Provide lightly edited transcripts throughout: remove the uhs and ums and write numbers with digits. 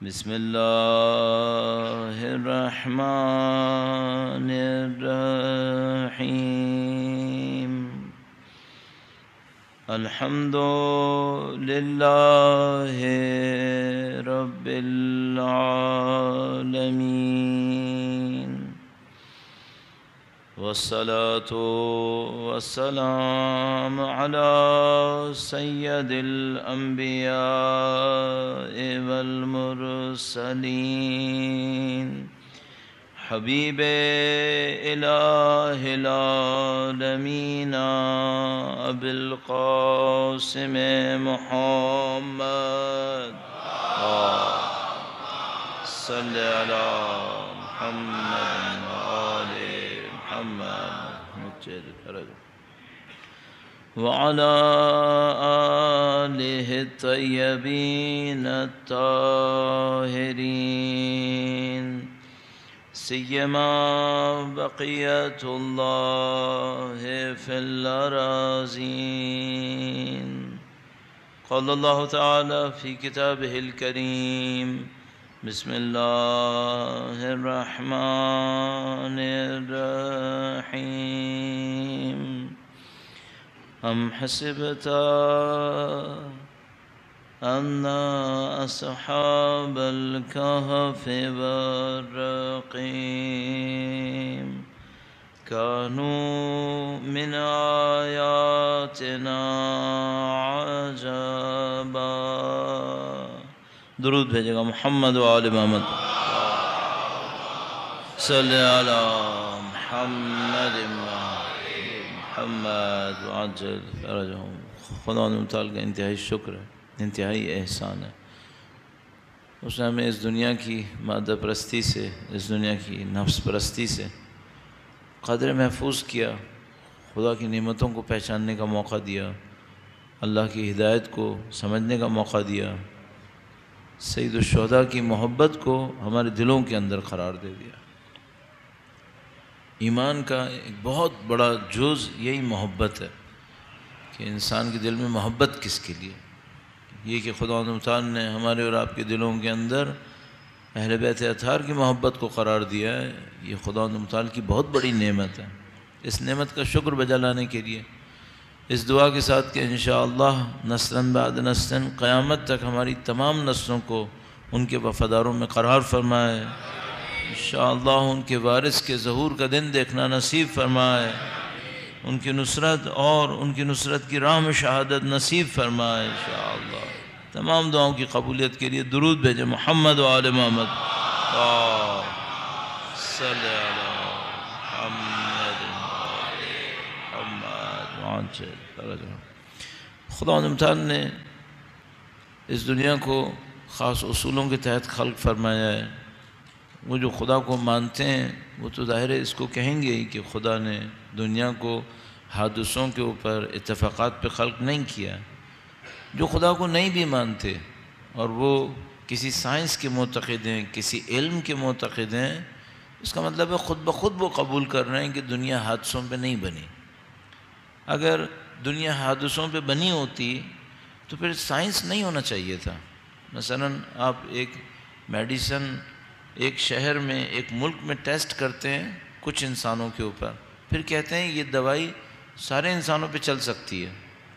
بسم الله الرحمن الرحيم الحمد لله رب العالمين والصلاة والسلام على سيد الأنبياء والمرسلين حبيب إله العالمين أبي القاسم محمد صل على محمد وآل محمد وعلى آله الطيبين الطاهرين سيما بقية الله في الأراضين. قال الله تعالى في كتابه الكريم بسم الله الرحمن الرحيم أم حسبت أن أصحاب الكهف والرقيم كانوا من آياتنا عجبا. درود بھیجے گا محمد و آل محمد. صلی علی محمد محمد وعجل فرجهم. خدا متعال کا انتہائی شکر ہے، انتہائی احسان ہے. اس نے ہمیں اس دنیا کی مادہ پرستی سے، اس دنیا کی نفس پرستی سے قدر محفوظ کیا، خدا کی نعمتوں کو پہچاننے کا موقع دیا، اللہ کی ہدایت کو سمجھنے کا موقع دیا، سید الشہداء کی محبت کو ہمارے دلوں کے اندر قرار دے دیا. ایمان کا ایک بہت بڑا جز یہی محبت ہے کہ انسان کے دل میں محبت کس کے لیے. یہ کہ خدا متعال نے ہمارے اور آپ کے دلوں کے اندر اہل بیت اطہار کی محبت کو قرار دیا ہے، یہ خدا متعال کی بہت بڑی نعمت ہے. اس نعمت کا شکر بجا لانے کے لیے اس دعا کے ساتھ کہ انشاءاللہ نسلاً بعد نسلاً قیامت تک ہماری تمام نسلوں کو ان کے وفاداروں میں قرار فرمائے، انشاءاللہ ان کے وارث کے ظہور کا دن دیکھنا نصیب فرمائے، ان کی نصرت اور ان کی نصرت کی راہ میں شہادت نصیب فرمائے انشاءاللہ. تمام دعاؤں کی قبولیت کے لیے درود بھیجیں محمد و آل محمد. صلی علی محمد محمد. خدا متعال نے اس دنیا کو خاص اصولوں کے تحت خلق فرمایا ہے. وہ جو خدا کو مانتے ہیں وہ تو ظاہر ہے اس کو کہیں گے ہی کہ خدا نے دنیا کو حادثوں کے اوپر اتفاقات پہ خلق نہیں کیا. جو خدا کو نہیں بھی مانتے اور وہ کسی سائنس کے معتقد ہیں، کسی علم کے معتقد ہیں، اس کا مطلب ہے خود بخود وہ قبول کر رہے ہیں کہ دنیا حادثوں پہ نہیں بنی. اگر دنیا حادثوں پہ بنی ہوتی تو پھر سائنس نہیں ہونا چاہیے تھا. مثلا آپ ایک میڈیسن ایک شہر میں ایک ملک میں ٹیسٹ کرتے ہیں کچھ انسانوں کے اوپر، پھر کہتے ہیں یہ دوائی سارے انسانوں پہ چل سکتی ہے.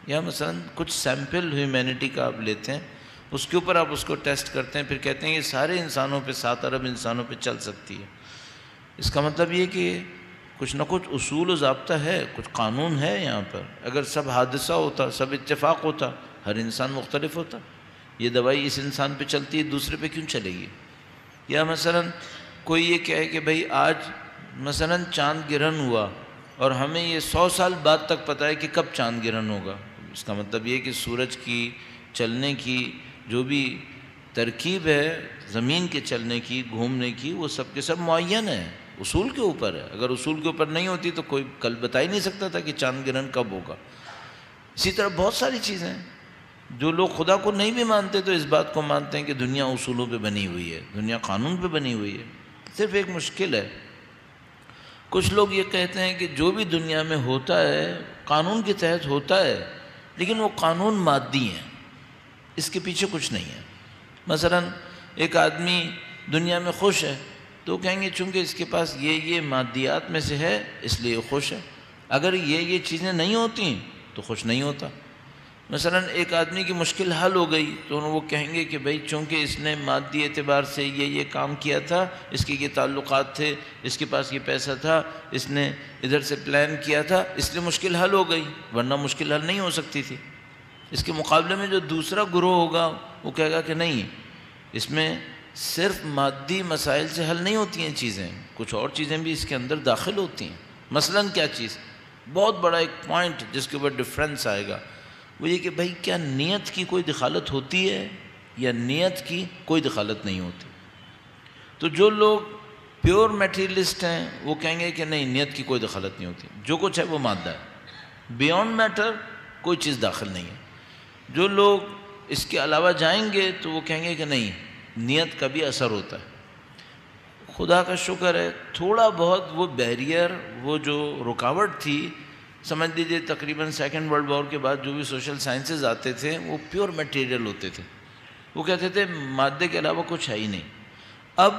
یا مثلا کچھ سیمپل ہیومینٹی کا آپ لیتے ہیں، اس کے اوپر آپ اس کو ٹیسٹ کرتے ہیں، پھر کہتے ہیں یہ سارے انسانوں پہ 7 ارب انسانوں پہ چل سکتی ہے. اس کا مطلب یہ کہ کچھ نہ کچھ اصول و ضابطہ ہے، کچھ قانون ہے یہاں پر. اگر سب حادثہ ہوتا، سب اتفاق ہوتا، ہر انسان مختلف ہوتا. یہ دوائی اس انسان پہ چلتی ہے، دوسرے پہ کیوں چلے گی؟ یا مثلا کوئی یہ کہے کہ بھئی آج مثلا چاند گرہن ہوا اور ہمیں یہ 100 سال بعد تک پتہ ہے کہ کب چاند گرہن ہوگا. اس کا مطلب یہ کہ سورج کی چلنے کی جو بھی ترکیب ہے، زمین کے چلنے کی، گھومنے کی، وہ سب کے سب معین ہے، اصول کے اوپر ہے. اگر اصول کے اوپر نہیں ہوتی تو کوئی کل بتا ہی نہیں سکتا تھا کہ چاند گرہن کب ہوگا. اسی طرح بہت ساری چیزیں ہیں. جو لوگ خدا کو نہیں بھی مانتے تو اس بات کو مانتے ہیں کہ دنیا اصولوں پہ بنی ہوئی ہے، دنیا قانون پہ بنی ہوئی ہے. صرف ایک مشکل ہے، کچھ لوگ یہ کہتے ہیں کہ جو بھی دنیا میں ہوتا ہے قانون کے تحت ہوتا ہے، لیکن وہ قانون مادی ہیں، اس کے پیچھے کچھ نہیں ہے. مثلا ایک آدمی دنیا میں خوش ہے تو کہیں گے چونکہ اس کے پاس یہ مادیات میں سے ہے اس لیے خوش ہے، اگر یہ چیزیں نہیں ہوتی تو خوش نہیں ہوتا۔ مثلا ایک آدمی کی مشکل حل ہو گئی تو وہ کہیں گے کہ بھئی چونکہ اس نے مادی اعتبار سے یہ کام کیا تھا، اس کے یہ تعلقات تھے، اس کے پاس یہ پیسہ تھا، اس نے ادھر سے پلان کیا تھا، اس لیے مشکل حل ہو گئی، ورنہ مشکل حل نہیں ہو سکتی تھی۔ اس کے مقابلے میں جو دوسرا گروہ ہوگا وہ کہے گا کہ نہیں، اس میں صرف مادی مسائل سے حل نہیں ہوتی ہیں چیزیں، کچھ اور چیزیں بھی اس کے اندر داخل ہوتی ہیں۔ مثلا کیا چیز؟ بہت بڑا ایک پوائنٹ جس کے اوپر ڈفرینس آئے گا وہ یہ کہ بھئی کیا نیت کی کوئی دخالت ہوتی ہے یا نیت کی کوئی دخالت نہیں ہوتی؟ تو جو لوگ پیور میٹیریلسٹ ہیں وہ کہیں گے کہ نہیں، نیت کی کوئی دخالت نہیں ہوتی، جو کچھ ہے وہ مادہ ہے، بیونڈ میٹر کوئی چیز داخل نہیں ہے۔ جو لوگ اس کے علاوہ جائیں گے تو وہ کہیں گے کہ نہیں، نیت کا بھی اثر ہوتا ہے۔ خدا کا شکر ہے تھوڑا بہت وہ بیریئر، وہ جو رکاوٹ تھی، سمجھ لیجیے تقریباً سیکنڈ ورلڈ وار کے بعد جو بھی سوشل سائنسز آتے تھے وہ پیور میٹیریل ہوتے تھے، وہ کہتے تھے مادے کے علاوہ کچھ ہے ہی نہیں۔ اب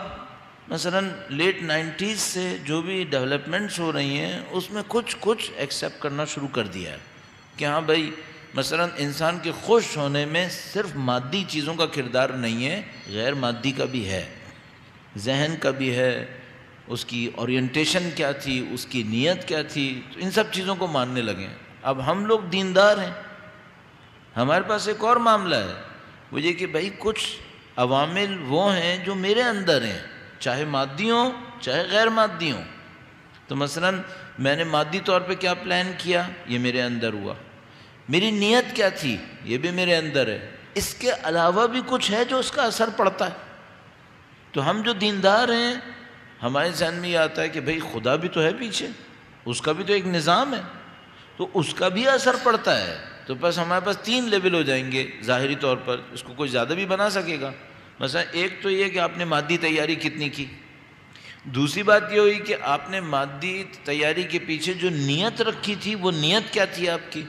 مثلا لیٹ 90s سے جو بھی ڈیولپمنٹس ہو رہی ہیں اس میں کچھ ایکسیپٹ کرنا شروع کر دیا ہے کہ ہاں بھائی مثلا انسان کے خوش ہونے میں صرف مادی چیزوں کا کردار نہیں ہے، غیر مادی کا بھی ہے، ذہن کا بھی ہے، اس کی اورینٹیشن کیا تھی، اس کی نیت کیا تھی، تو ان سب چیزوں کو ماننے لگے۔ اب ہم لوگ دیندار ہیں، ہمارے پاس ایک اور معاملہ ہے، وہ یہ کہ بھائی کچھ عوامل وہ ہیں جو میرے اندر ہیں، چاہے مادی ہوں چاہے غیر مادی ہوں۔ تو مثلا میں نے مادی طور پہ کیا پلان کیا، یہ میرے اندر ہوا، میری نیت کیا تھی، یہ بھی میرے اندر ہے، اس کے علاوہ بھی کچھ ہے جو اس کا اثر پڑتا ہے۔ تو ہم جو دیندار ہیں ہمارے ذہن میں یہ آتا ہے کہ بھئی خدا بھی تو ہے پیچھے، اس کا بھی تو ایک نظام ہے، تو اس کا بھی اثر پڑتا ہے۔ تو بس ہمارے پاس 3 لیول ہو جائیں گے ظاہری طور پر، اس کو کوئی زیادہ بھی بنا سکے گا۔ مثلا ایک تو یہ کہ آپ نے مادی تیاری کتنی کی، دوسری بات یہ ہوئی کہ آپ نے مادی تیاری کے پیچھے جو نیت رکھی تھی وہ نیت کیا تھی آپ کی،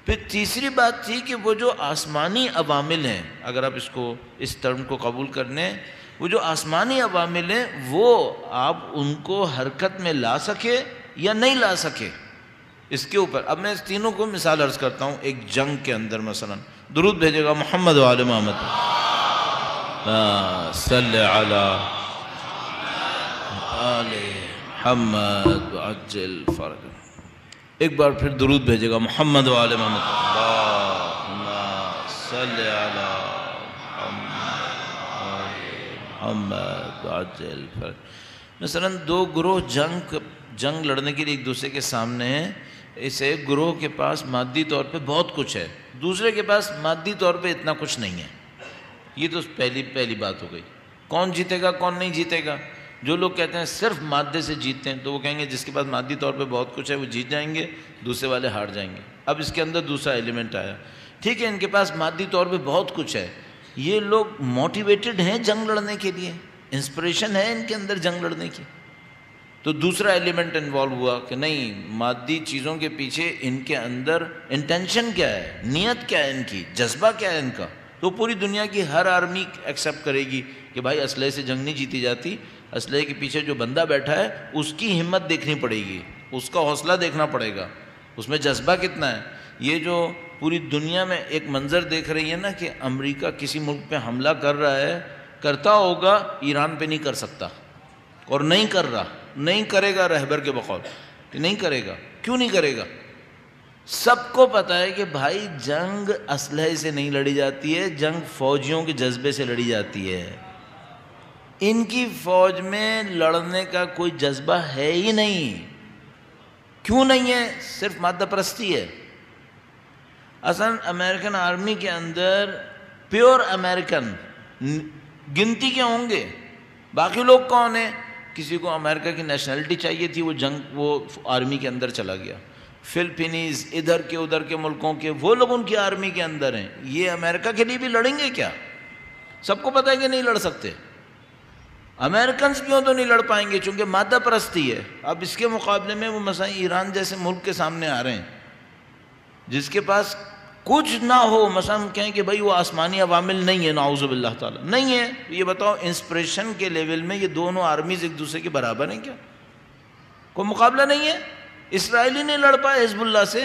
پھر تیسری بات تھی کہ وہ جو آسمانی عوامل ہیں، اگر آپ اس ٹرم کو قبول کرنے، وہ جو آسمانی عوامل ہیں وہ آپ ان کو حرکت میں لا سکے یا نہیں لا سکے، اس کے اوپر۔ اب میں اس تینوں کو مثال عرض کرتا ہوں۔ ایک جنگ کے اندر مثلا درود بھیجے گا محمد و آل محمد، صلی علی آل محمد عجل فرج۔ ایک بار پھر درود بھیجے گا محمد و آل محمد، اللہم صلی علی محمد عجل فرج۔ مثلا 2 گروہ جنگ لڑنے کے لیے ایک دوسرے کے سامنے ہیں، اس ایک گروہ کے پاس مادی طور پہ بہت کچھ ہے، دوسرے کے پاس مادی طور پہ اتنا کچھ نہیں ہے۔ یہ تو پہلی بات ہو گئی۔ کون جیتے گا کون نہیں جیتے گا؟ جو لوگ کہتے ہیں صرف مادے سے جیتتے ہیں تو وہ کہیں گے جس کے پاس مادی طور پہ بہت کچھ ہے وہ جیت جائیں گے، دوسرے والے ہار جائیں گے۔ اب اس کے اندر دوسرا ایلیمنٹ آیا، ٹھیک ہے ان کے پاس مادی طور پہ بہت کچھ ہے، یہ لوگ موٹیویٹڈ ہیں جنگ لڑنے کے لیے، انسپریشن ہے ان کے اندر جنگ لڑنے کی، تو دوسرا ایلیمنٹ انوالو ہوا کہ نہیں، مادی چیزوں کے پیچھے ان کے اندر انٹینشن کیا ہے، نیت کیا ہے ان کی، جذبہ کیا ہے ان کا۔ تو پوری دنیا کی ہر آرمی ایکسیپٹ کرے گی کہ بھائی اسلحے سے جنگ نہیں جیتی جاتی، اسلحے کے پیچھے جو بندہ بیٹھا ہے اس کی ہمت دیکھنی پڑے گی، اس کا حوصلہ دیکھنا پڑے گا، اس میں جذبہ کتنا ہے۔ یہ جو پوری دنیا میں ایک منظر دیکھ رہی ہے نا کہ امریکہ کسی ملک پہ حملہ کر رہا ہے، کرتا ہوگا ایران پہ نہیں کر سکتا، اور نہیں کر رہا، نہیں کرے گا رہبر کے بقول کہ نہیں کرے گا۔ کیوں نہیں کرے گا؟ سب کو پتا ہے کہ بھائی جنگ اسلحے سے نہیں لڑی جاتی ہے، جنگ فوجیوں کے جذبے سے لڑی جاتی ہے۔ ان کی فوج میں لڑنے کا کوئی جذبہ ہے ہی نہیں۔ کیوں نہیں ہے؟ صرف مادہ پرستی ہے۔ اصلا امریکن آرمی کے اندر پیور امریکن گنتی کے ہوں گے، باقی لوگ کون ہیں؟ کسی کو امریکہ کی نیشنلٹی چاہیے تھی، وہ آرمی کے اندر چلا گیا، فلپینیز ادھر کے ادھر کے ملکوں کے وہ لوگ ان کی آرمی کے اندر ہیں۔ یہ امریکہ کے لیے بھی لڑیں گے کیا؟ سب کو پتہ ہے کہ نہیں لڑ سکتے۔ امریکنز کیوں تو نہیں لڑ پائیں گے؟ چونکہ مادہ پرستی ہے۔ اب اس کے مقابلے میں وہ مثلا ایران جیسے ملک کے سامنے آ رہے ہیں جس کے پاس کچھ نہ ہو، مثلا ہم کہیں کہ بھائی وہ آسمانی عوامل نہیں ہے، نعوذ باللہ تعالیٰ نہیں ہے، یہ بتاؤ انسپریشن کے لیول میں یہ دونوں آرمیز ایک دوسرے کے برابر ہیں کیا؟ کوئی مقابلہ نہیں ہے۔ اسرائیلی نہیں لڑ پائے حزب اللہ سے،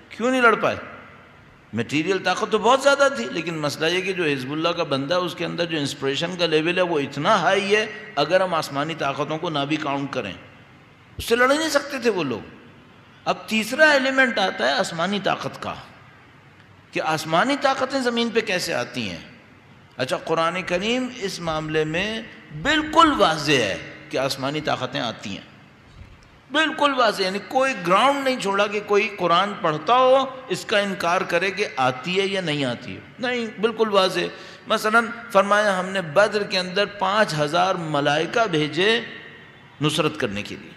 کیوں نہیں لڑ پائے؟ میٹیریل طاقت تو بہت زیادہ تھی، لیکن مسئلہ یہ کہ جو حزب اللہ کا بندہ ہے اس کے اندر جو انسپریشن کا لیول ہے وہ اتنا ہائی ہے، اگر ہم آسمانی طاقتوں کو نہ بھی کاؤنٹ کریں اس سے لڑ ہی نہیں سکتے تھے وہ لوگ۔ اب تیسرا ایلیمنٹ آتا ہے آسمانی طاقت کا، کہ آسمانی طاقتیں زمین پہ کیسے آتی ہیں۔ اچھا، قرآن کریم اس معاملے میں بالکل واضح ہے کہ آسمانی طاقتیں آتی ہیں، بالکل واضح، یعنی کوئی گراؤنڈ نہیں چھوڑا کہ کوئی قرآن پڑھتا ہو اس کا انکار کرے کہ آتی ہے یا نہیں آتی ہے، نہیں، بالکل واضح۔ مثلا فرمایا ہم نے بدر کے اندر 5000 ملائکہ بھیجے نصرت کرنے کے لیے،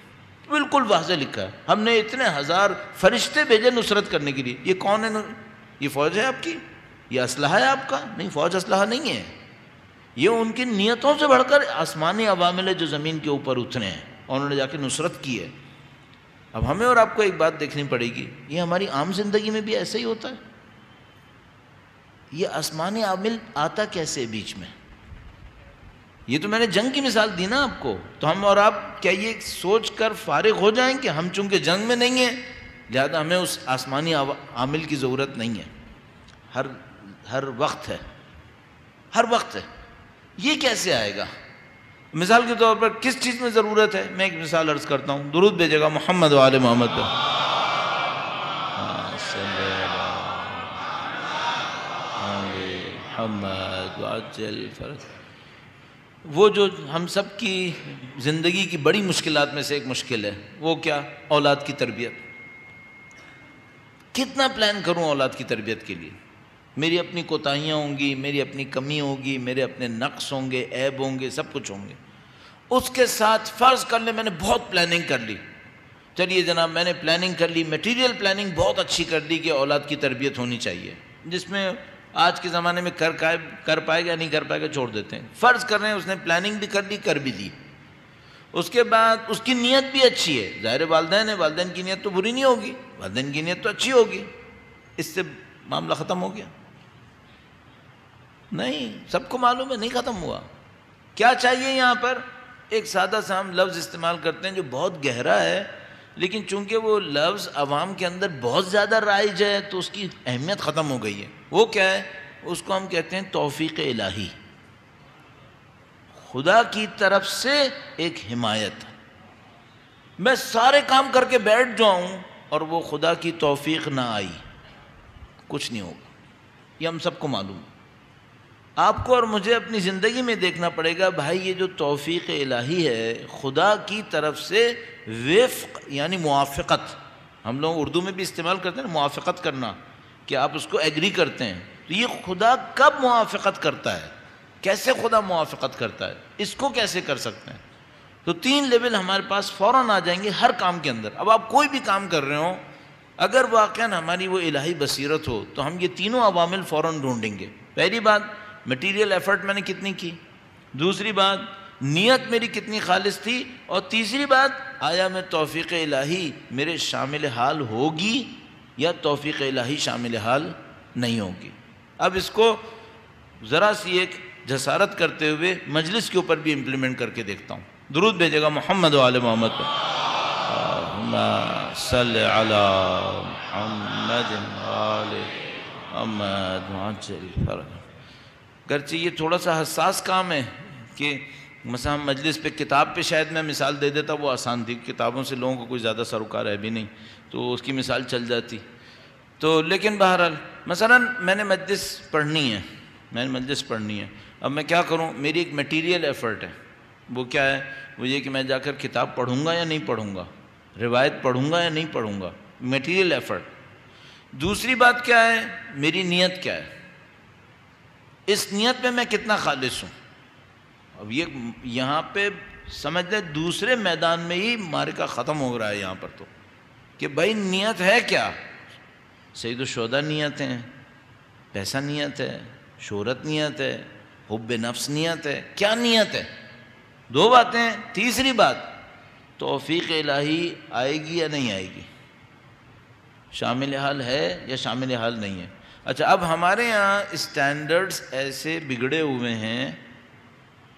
بالکل واضح لکھا ہے، ہم نے اتنے ہزار فرشتے بھیجے نصرت کرنے کے لیے۔ یہ کون ہے؟ یہ فوج ہے آپ کی؟ یہ اسلحہ ہے آپ کا؟ نہیں، فوج اسلحہ نہیں ہے، یہ ان کی نیتوں سے بڑھ کر آسمانی عوامل جو زمین کے اوپر اترے ہیں اور انہوں نے جا کے نصرت کی ہے۔ اب ہمیں اور آپ کو ایک بات دیکھنی پڑے گی، یہ ہماری عام زندگی میں بھی ایسے ہی ہوتا ہے؟ یہ آسمانی عامل آتا کیسے بیچ میں؟ یہ تو میں نے جنگ کی مثال دی نا آپ کو، تو ہم اور آپ کیا یہ سوچ کر فارغ ہو جائیں کہ ہم چونکہ جنگ میں نہیں ہیں لہذا ہمیں اس آسمانی عامل کی ضرورت نہیں ہے؟ ہر وقت ہے، ہر وقت ہے۔ یہ کیسے آئے گا؟ مثال کے طور پر کس چیز میں ضرورت ہے؟ میں ایک مثال عرض کرتا ہوں، درود بھیجے گا محمد و آل محمد پہ۔ محمد وعجل فرج۔ وہ جو ہم سب کی زندگی کی بڑی مشکلات میں سے ایک مشکل ہے، وہ کیا؟ اولاد کی تربیت۔ کتنا پلان کروں اولاد کی تربیت کے لیے؟ میری اپنی کوتاہیاں ہوں گی، میری اپنی کمی ہوگی، میرے اپنے نقص ہوں گے، عیب ہوں گے، سب کچھ ہوں گے۔ اس کے ساتھ فرض کر لیں میں نے بہت پلاننگ کر لی، چلیے جناب میں نے پلاننگ کر لی، میٹیریل پلاننگ بہت اچھی کر دی کہ اولاد کی تربیت ہونی چاہیے، جس میں آج کے زمانے میں کر پائے گا نہیں کر پائے گا چھوڑ دیتے ہیں۔ فرض کر رہے ہیں اس نے پلاننگ بھی کر لی، کر بھی دی، اس کے بعد اس کی نیت بھی اچھی ہے، ظاہر والدین ہے، والدین کی نیت تو بری نہیں ہوگی، والدین کی نیت تو اچھی ہوگی، اس سے معاملہ ختم ہو گیا؟ نہیں، سب کو معلوم ہے نہیں ختم ہوا۔ کیا چاہیے یہاں پر؟ ایک سادہ سا ہم لفظ استعمال کرتے ہیں جو بہت گہرا ہے، لیکن چونکہ وہ لفظ عوام کے اندر بہت زیادہ رائج ہے تو اس کی اہمیت ختم ہو گئی ہے۔ وہ کیا ہے؟ اس کو ہم کہتے ہیں توفیق الہی، خدا کی طرف سے ایک حمایت۔ میں سارے کام کر کے بیٹھ جاؤں اور وہ خدا کی توفیق نہ آئی، کچھ نہیں ہوگا، یہ ہم سب کو معلوم ہے۔ آپ کو اور مجھے اپنی زندگی میں دیکھنا پڑے گا بھائی، یہ جو توفیق الہی ہے خدا کی طرف سے، وفق یعنی موافقت، ہم لوگ اردو میں بھی استعمال کرتے ہیں موافقت کرنا، کہ آپ اس کو ایگری کرتے ہیں، تو یہ خدا کب موافقت کرتا ہے؟ کیسے خدا موافقت کرتا ہے؟ اس کو کیسے کر سکتے ہیں؟ تو 3 لیول ہمارے پاس فوراً آ جائیں گے ہر کام کے اندر۔ اب آپ کوئی بھی کام کر رہے ہوں، اگر واقعاً ہماری وہ الہی بصیرت ہو تو ہم یہ تینوں عوامل فوراً ڈھونڈیں گے۔ پہلی بات، میٹیریل ایفرٹ میں نے کتنی کی، دوسری بات نیت میری کتنی خالص تھی، اور تیسری بات آیا میں توفیق الہی میرے شامل حال ہوگی یا توفیق الہی شامل حال نہیں ہوگی۔ اب اس کو ذرا سی ایک جسارت کرتے ہوئے مجلس کے اوپر بھی امپلیمنٹ کر کے دیکھتا ہوں۔ درود بھیجے گا محمد و آل محمد پہ۔ اللہم صلی علی محمد و آل محمد وعجل فرج۔ گرچہ یہ تھوڑا سا حساس کام ہے کہ مثلا مجلس پہ کتاب پہ شاید میں مثال دے دیتا، وہ آسان تھی، کتابوں سے لوگوں کو کوئی زیادہ سروکار ہے بھی نہیں، تو اس کی مثال چل جاتی، تو لیکن بہرحال مثلا میں نے مجلس پڑھنی ہے، اب میں کیا کروں؟ میری ایک میٹیریل ایفرٹ ہے، وہ کیا ہے؟ وہ یہ کہ میں جا کر کتاب پڑھوں گا یا نہیں پڑھوں گا، روایت پڑھوں گا یا نہیں پڑھوں گا، میٹیریل ایفرٹ۔ دوسری بات کیا ہے؟ میری نیت کیا ہے، اس نیت میں کتنا خالص ہوں۔ اب یہ یہاں پہ سمجھ لیں دوسرے میدان میں ہی معرکہ ختم ہو رہا ہے یہاں پر، تو کہ بھائی نیت ہے کیا؟ سید الشہداء نیت ہے، پیسہ نیت ہے، شہرت نیت ہے، حب نفس نیت ہے، کیا نیت ہے؟ 2 باتیں۔ تیسری بات، توفیق الہی آئے گی یا نہیں آئے گی، شامل حال ہے یا شامل حال نہیں ہے۔ اچھا اب ہمارے یہاں اسٹینڈرڈز ایسے بگڑے ہوئے ہیں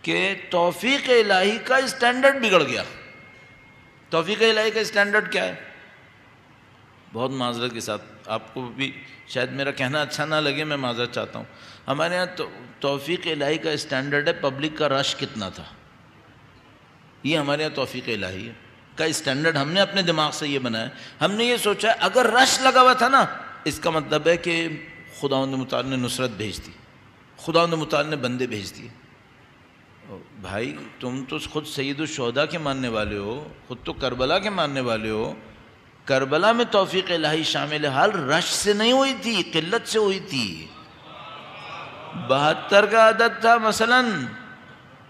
کہ توفیق الہی کا اسٹینڈرڈ بگڑ گیا. توفیق الہی کا اسٹینڈرڈ کیا ہے؟ بہت معذرت کے ساتھ آپ کو بھی شاید میرا کہنا اچھا نہ لگے، میں معذرت چاہتا ہوں. ہمارے یہاں توفیق الہی کا اسٹینڈرڈ ہے پبلک کا رش کتنا تھا. یہ ہمارے یہاں توفیق الہی کا اسٹینڈرڈ ہم نے اپنے دماغ سے یہ بنایا. ہم نے یہ سوچا اگر رش لگا ہوا تھا نا، اس کا مطلب ہے کہ خداوند متعال نے نصرت بھیج دی، خداوند متعال نے بندے بھیج دیے. بھائی تم تو خود سید الشہداء کے ماننے والے ہو، خود تو کربلا کے ماننے والے ہو. کربلا میں توفیق الہی شامل حال رش سے نہیں ہوئی تھی، قلت سے ہوئی تھی. 72 کا عدد تھا مثلا،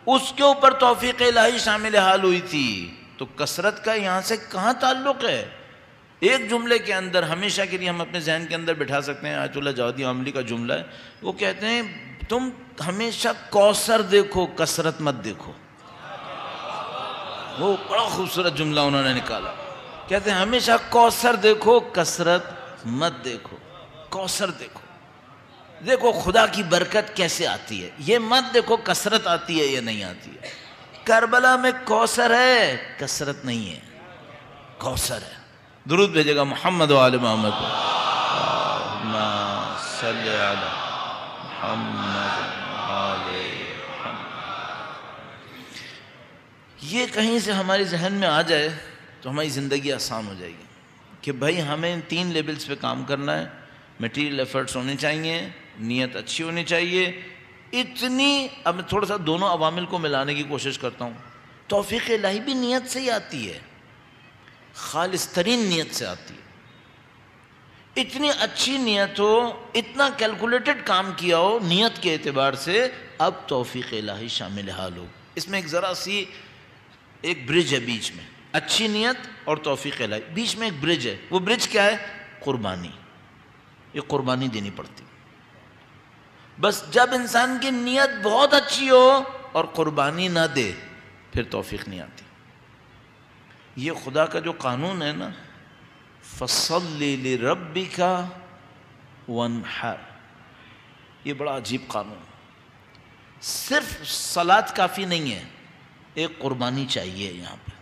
اس کے اوپر توفیق الہی شامل حال ہوئی تھی. تو کثرت کا یہاں سے کہاں تعلق ہے؟ ایک جملے کے اندر ہمیشہ کے لیے ہم اپنے ذہن کے اندر بٹھا سکتے ہیں. آیت اللہ جوادی عاملی کا جملہ ہے، وہ کہتے ہیں تم ہمیشہ کوثر دیکھو، کثرت مت دیکھو. وہ بڑا خوبصورت جملہ انہوں نے نکالا. کہتے ہیں ہمیشہ کوثر دیکھو، کثرت مت دیکھو. کوثر دیکھو، دیکھو خدا کی برکت کیسے آتی ہے، یہ مت دیکھو کثرت آتی ہے یا نہیں آتی ہے. کربلا میں کوثر ہے، کثرت نہیں ہے، کوثر ہے. درود بھیجے گا محمد و آل محمد. اللہم صلی علی محمد و آل محمد. یہ کہیں سے ہمارے ذہن میں آ جائے تو ہماری زندگی آسان ہو جائے گی کہ بھائی ہمیں ان 3 لیولز پہ کام کرنا ہے. میٹیریل ایفرٹس ہونے چاہیے، نیت اچھی ہونی چاہیے. اب میں تھوڑا سا دونوں عوامل کو ملانے کی کوشش کرتا ہوں. توفیق الہی بھی نیت سے ہی آتی ہے، خالص ترین نیت سے آتی ہے. اتنی اچھی نیت ہو، اتنا کیلکولیٹڈ کام کیا ہو نیت کے اعتبار سے، اب توفیق الہی شامل حال ہو. اس میں ایک ذرا سی ایک برج ہے بیچ میں، اچھی نیت اور توفیق الہی، بیچ میں ایک برج ہے. وہ برج کیا ہے؟ قربانی. یہ قربانی دینی پڑتی. بس جب انسان کی نیت بہت اچھی ہو اور قربانی نہ دے پھر توفیق نہیں آتی. یہ خدا کا جو قانون ہے نا، فَصَلِّ لِرَبِّكَ وَانْحَرْ، یہ بڑا عجیب قانون. صرف صلاۃ کافی نہیں ہے، ایک قربانی چاہیے. یہاں پہ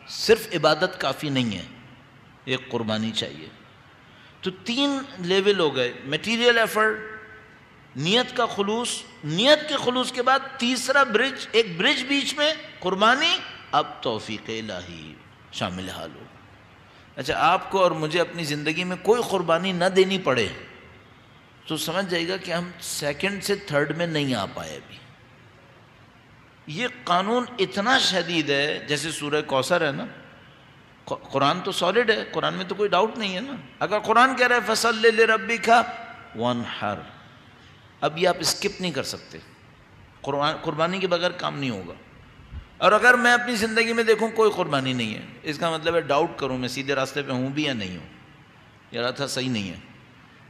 صرف عبادت کافی نہیں ہے، ایک قربانی چاہیے. تو 3 لیول ہو گئے: میٹیریل ایفرٹ، نیت کا خلوص، نیت کے خلوص کے بعد تیسرا برج، ایک برج بیچ میں قربانی. اب توفیق الہی شامل حال ہو. اچھا آپ کو اور مجھے اپنی زندگی میں کوئی قربانی نہ دینی پڑے تو سمجھ جائے گا کہ ہم 2 سے 3 میں نہیں آ پائے ابھی. یہ قانون اتنا شدید ہے، جیسے سورہ کوثر ہے نا، قرآن تو سالڈ ہے، قرآن میں تو کوئی ڈاؤٹ نہیں ہے نا. اگر قرآن کہہ رہا ہے فَصَلِّ لِرَبِّكَ وَانْحَرْ، اب یہ آپ اسکپ نہیں کر سکتے. قربانی کے بغیر کام نہیں ہوگا. اور اگر میں اپنی زندگی میں دیکھوں کوئی قربانی نہیں ہے، اس کا مطلب ہے ڈاؤٹ کروں میں سیدھے راستے پہ ہوں بھی یا نہیں ہوں، یہ راستہ صحیح نہیں ہے.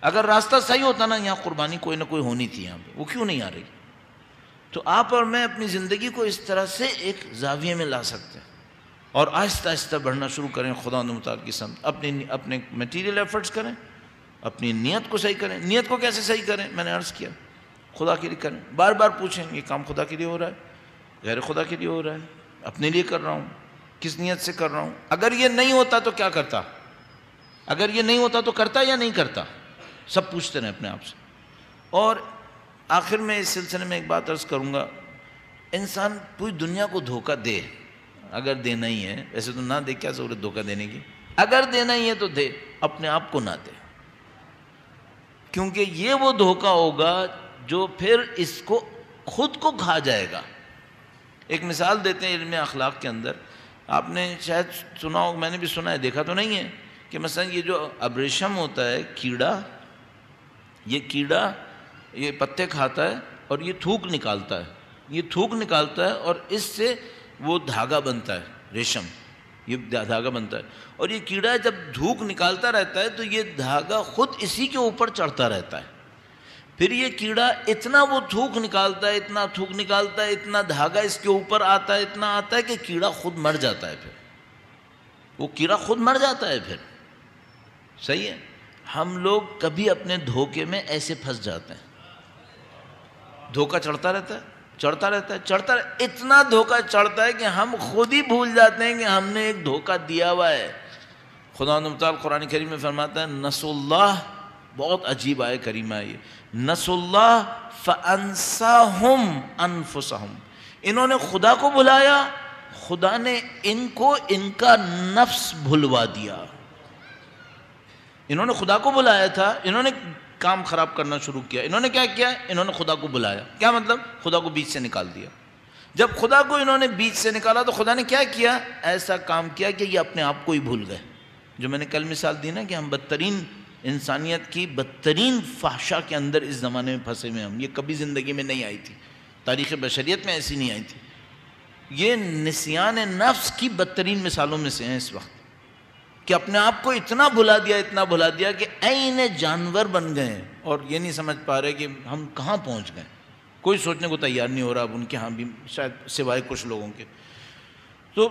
اگر راستہ صحیح ہوتا نا، یہاں قربانی کوئی نہ کوئی ہونی تھی، یہاں پہ وہ کیوں نہیں آ رہی؟ تو آپ اور میں اپنی زندگی کو اس طرح سے ایک زاویے میں لا سکتے ہیں اور آہستہ آہستہ بڑھنا شروع کریں خدا متعال کی سمت. اپنے میٹیریل ایفرٹس کریں، اپنی نیت کو صحیح کریں. نیت کو کیسے صحیح کریں؟ میں نے عرض کیا، خدا کے لیے کریں. بار بار پوچھیں یہ کام خدا کے لیے ہو رہا ہے، غیر خدا کے لیے ہو رہا ہے، اپنے لیے کر رہا ہوں، کس نیت سے کر رہا ہوں؟ اگر یہ نہیں ہوتا تو کیا کرتا؟ اگر یہ نہیں ہوتا تو کرتا یا نہیں کرتا؟ سب پوچھتے رہیں اپنے آپ سے. اور آخر میں اس سلسلے میں ایک بات عرض کروں گا، انسان پوری دنیا کو دھوکہ دے، اگر دینا ہی ہے، ویسے تو نہ دے، کیا ضرورت دھوکہ دینے کی؟ اگر دینا ہی ہے تو دے، اپنے آپ کو نہ دے، کیونکہ یہ وہ دھوکہ ہوگا جو پھر اس کو خود کو کھا جائے گا. ایک مثال دیتے ہیں علم اخلاق کے اندر، آپ نے شاید سنا ہو، میں نے بھی سنا ہے، دیکھا تو نہیں ہے، کہ مثلا یہ جو ابریشم ہوتا ہے، کیڑا، یہ کیڑا یہ پتے کھاتا ہے اور یہ تھوک نکالتا ہے، یہ تھوک نکالتا ہے اور اس سے وہ دھاگا بنتا ہے، ریشم، یہ دھاگا بنتا ہے. اور یہ کیڑا جب تھوک نکالتا رہتا ہے تو یہ دھاگا خود اسی کے اوپر چڑھتا رہتا ہے. پھر یہ کیڑا اتنا وہ تھوک نکالتا ہے، اتنا تھوک نکالتا ہے، اتنا دھاگا اس کے اوپر آتا ہے، اتنا آتا ہے کہ کیڑا خود مر جاتا ہے. پھر وہ کیڑا خود مر جاتا ہے. پھر صحیح ہے، ہم لوگ کبھی اپنے دھوکے میں ایسے پھنس جاتے ہیں، دھوکہ چڑھتا رہتا ہے چڑھتا رہتا ہے چڑھتا رہتا ہے، اتنا دھوکہ چڑھتا ہے کہ ہم خود ہی بھول جاتے ہیں کہ ہم نے ایک دھوکہ دیا ہوا ہے۔ خداوند متعال قرآن کریم میں فرماتا ہے نسوا اللہ، بہت عجیب آیت کریمہ ہے یہ، نسوا اللہ فانساہم انفسہم، انہوں نے خدا کو بھلایا، خدا نے ان کو ان کا نفس بھلوا دیا۔ انہوں نے خدا کو بلایا تھا، انہوں نے کام خراب کرنا شروع کیا، انہوں نے کیا کیا؟ انہوں نے خدا کو بلایا، کیا مطلب؟ خدا کو بیچ سے نکال دیا۔ جب خدا کو انہوں نے بیچ سے نکالا تو خدا نے کیا کیا؟ ایسا کام کیا کہ یہ اپنے آپ کو ہی بھول گئے۔ جو میں نے کل مثال دی نا کہ ہم بدترین انسانیت کی بدترین فحشا کے اندر اس زمانے میں پھنسے ہوئے ہم، یہ کبھی زندگی میں نہیں آئی تھی، تاریخ بشریت میں ایسی نہیں آئی تھی۔ یہ نسیان نفس کی بدترین مثالوں میں سے ہیں اس وقت، کہ اپنے آپ کو اتنا بھلا دیا کہ عین جانور بن گئے ہیں، اور یہ نہیں سمجھ پا رہے کہ ہم کہاں پہنچ گئے۔ کوئی سوچنے کو تیار نہیں ہو رہا اب ان کے ہاں بھی، شاید سوائے کچھ لوگوں کے۔ تو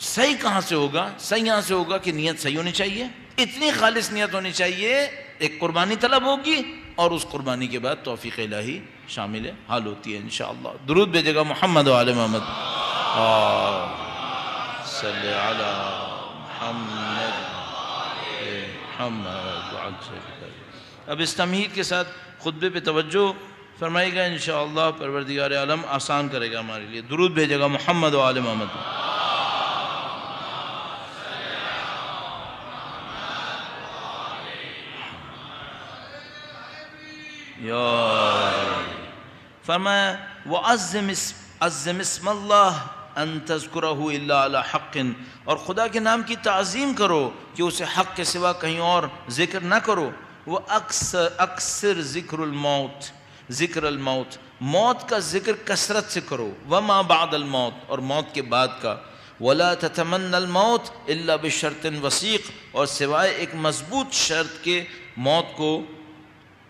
صحیح کہاں سے ہوگا؟ صحیح یہاں سے ہوگا کہ نیت صحیح ہونی چاہیے، اتنی خالص نیت ہونی چاہیے، ایک قربانی طلب ہوگی، اور اس قربانی کے بعد توفیق الہی شامل حال ہوتی ہے انشاءاللہ۔ درود بھیجے گا محمد و آل محمد، صلی علی محمد محمد۔ اب اس تمہید کے ساتھ خطبے پہ توجہ فرمائے گا انشاءاللہ، پروردگار عالم آسان کرے گا ہمارے لیے۔ درود بھیجے گا محمد و آل محمد۔ فرمایا وَعَزِّمِ اسْمَ اللَّهِ أَن تَذْكُرَهُ إِلَّا عَلَى حَقٍ، اور خدا کے نام کی تعظیم کرو کہ اسے حق کے سوا کہیں اور ذکر نہ کرو۔ وَأَكْثِرْ ذِكْرَ الموت، موت کا ذکر کثرت سے کرو، وَمَا بَعْدَ الْمَوْتِ، اور موت کے بعد کا، وَلَا تَتَمَنَّ الْمَوْتِ إِلَّا بِشَرْطٍ وَثِيقٍ، اور سوائے ایک مضبوط شرط کے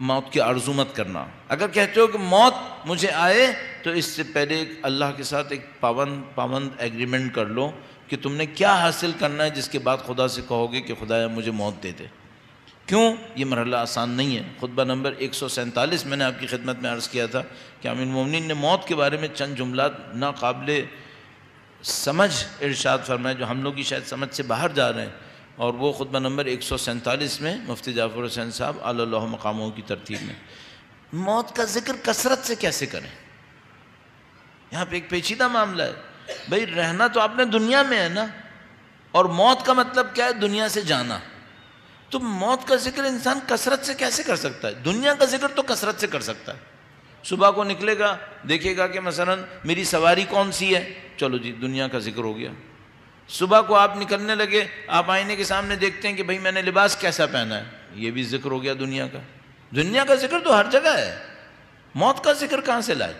موت کی آرزو مت کرنا۔ اگر کہتے ہو کہ موت مجھے آئے تو اس سے پہلے اللہ کے ساتھ ایک پابند ایگریمنٹ کر لو کہ تم نے کیا حاصل کرنا ہے، جس کے بعد خدا سے کہو گے کہ خدایا مجھے موت دے دے۔ کیوں؟ یہ مرحلہ آسان نہیں ہے۔ خطبہ نمبر 147 میں نے آپ کی خدمت میں عرض کیا تھا کہ امیر المومنین نے موت کے بارے میں چند جملات ناقابل سمجھ ارشاد فرمائے، جو ہم لوگ کی شاید سمجھ سے باہر جا رہے ہیں، اور وہ خطبہ نمبر 147 میں مفتی جعفر حسین صاحب اعلی اللہ مقاموں کی ترتیب میں۔ موت کا ذکر کثرت سے کیسے کریں؟ یہاں پہ ایک پیچیدہ معاملہ ہے۔ بھئی رہنا تو آپ نے دنیا میں ہے نا، اور موت کا مطلب کیا ہے؟ دنیا سے جانا۔ تو موت کا ذکر انسان کثرت سے کیسے کر سکتا ہے؟ دنیا کا ذکر تو کثرت سے کر سکتا ہے۔ صبح کو نکلے گا، دیکھے گا کہ مثلا میری سواری کون سی ہے، چلو جی دنیا کا ذکر ہو گیا۔ صبح کو آپ نکلنے لگے، آپ آئینے کے سامنے دیکھتے ہیں کہ بھئی میں نے لباس کیسا پہنا ہے، یہ بھی ذکر ہو گیا دنیا کا۔ دنیا کا ذکر تو ہر جگہ ہے، موت کا ذکر کہاں سے لائے؟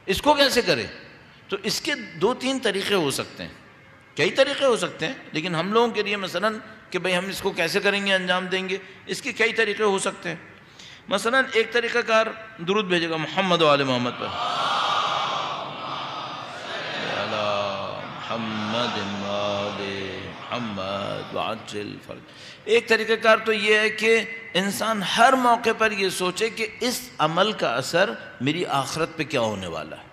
اس کو کیسے کرے؟ تو اس کے 2-3 طریقے ہو سکتے ہیں، کئی طریقے ہو سکتے ہیں، لیکن ہم لوگوں کے لیے مثلا کہ بھئی ہم اس کو کیسے کریں گے، انجام دیں گے، اس کے کئی طریقے ہو سکتے ہیں۔ مثلا ایک طریقہ کار درود بھیجے گا محمد و آل محمد پر، محمد محمد وعجل فرج۔ ایک طریقہ کار تو یہ ہے کہ انسان ہر موقع پر یہ سوچے کہ اس عمل کا اثر میری آخرت پہ کیا ہونے والا ہے۔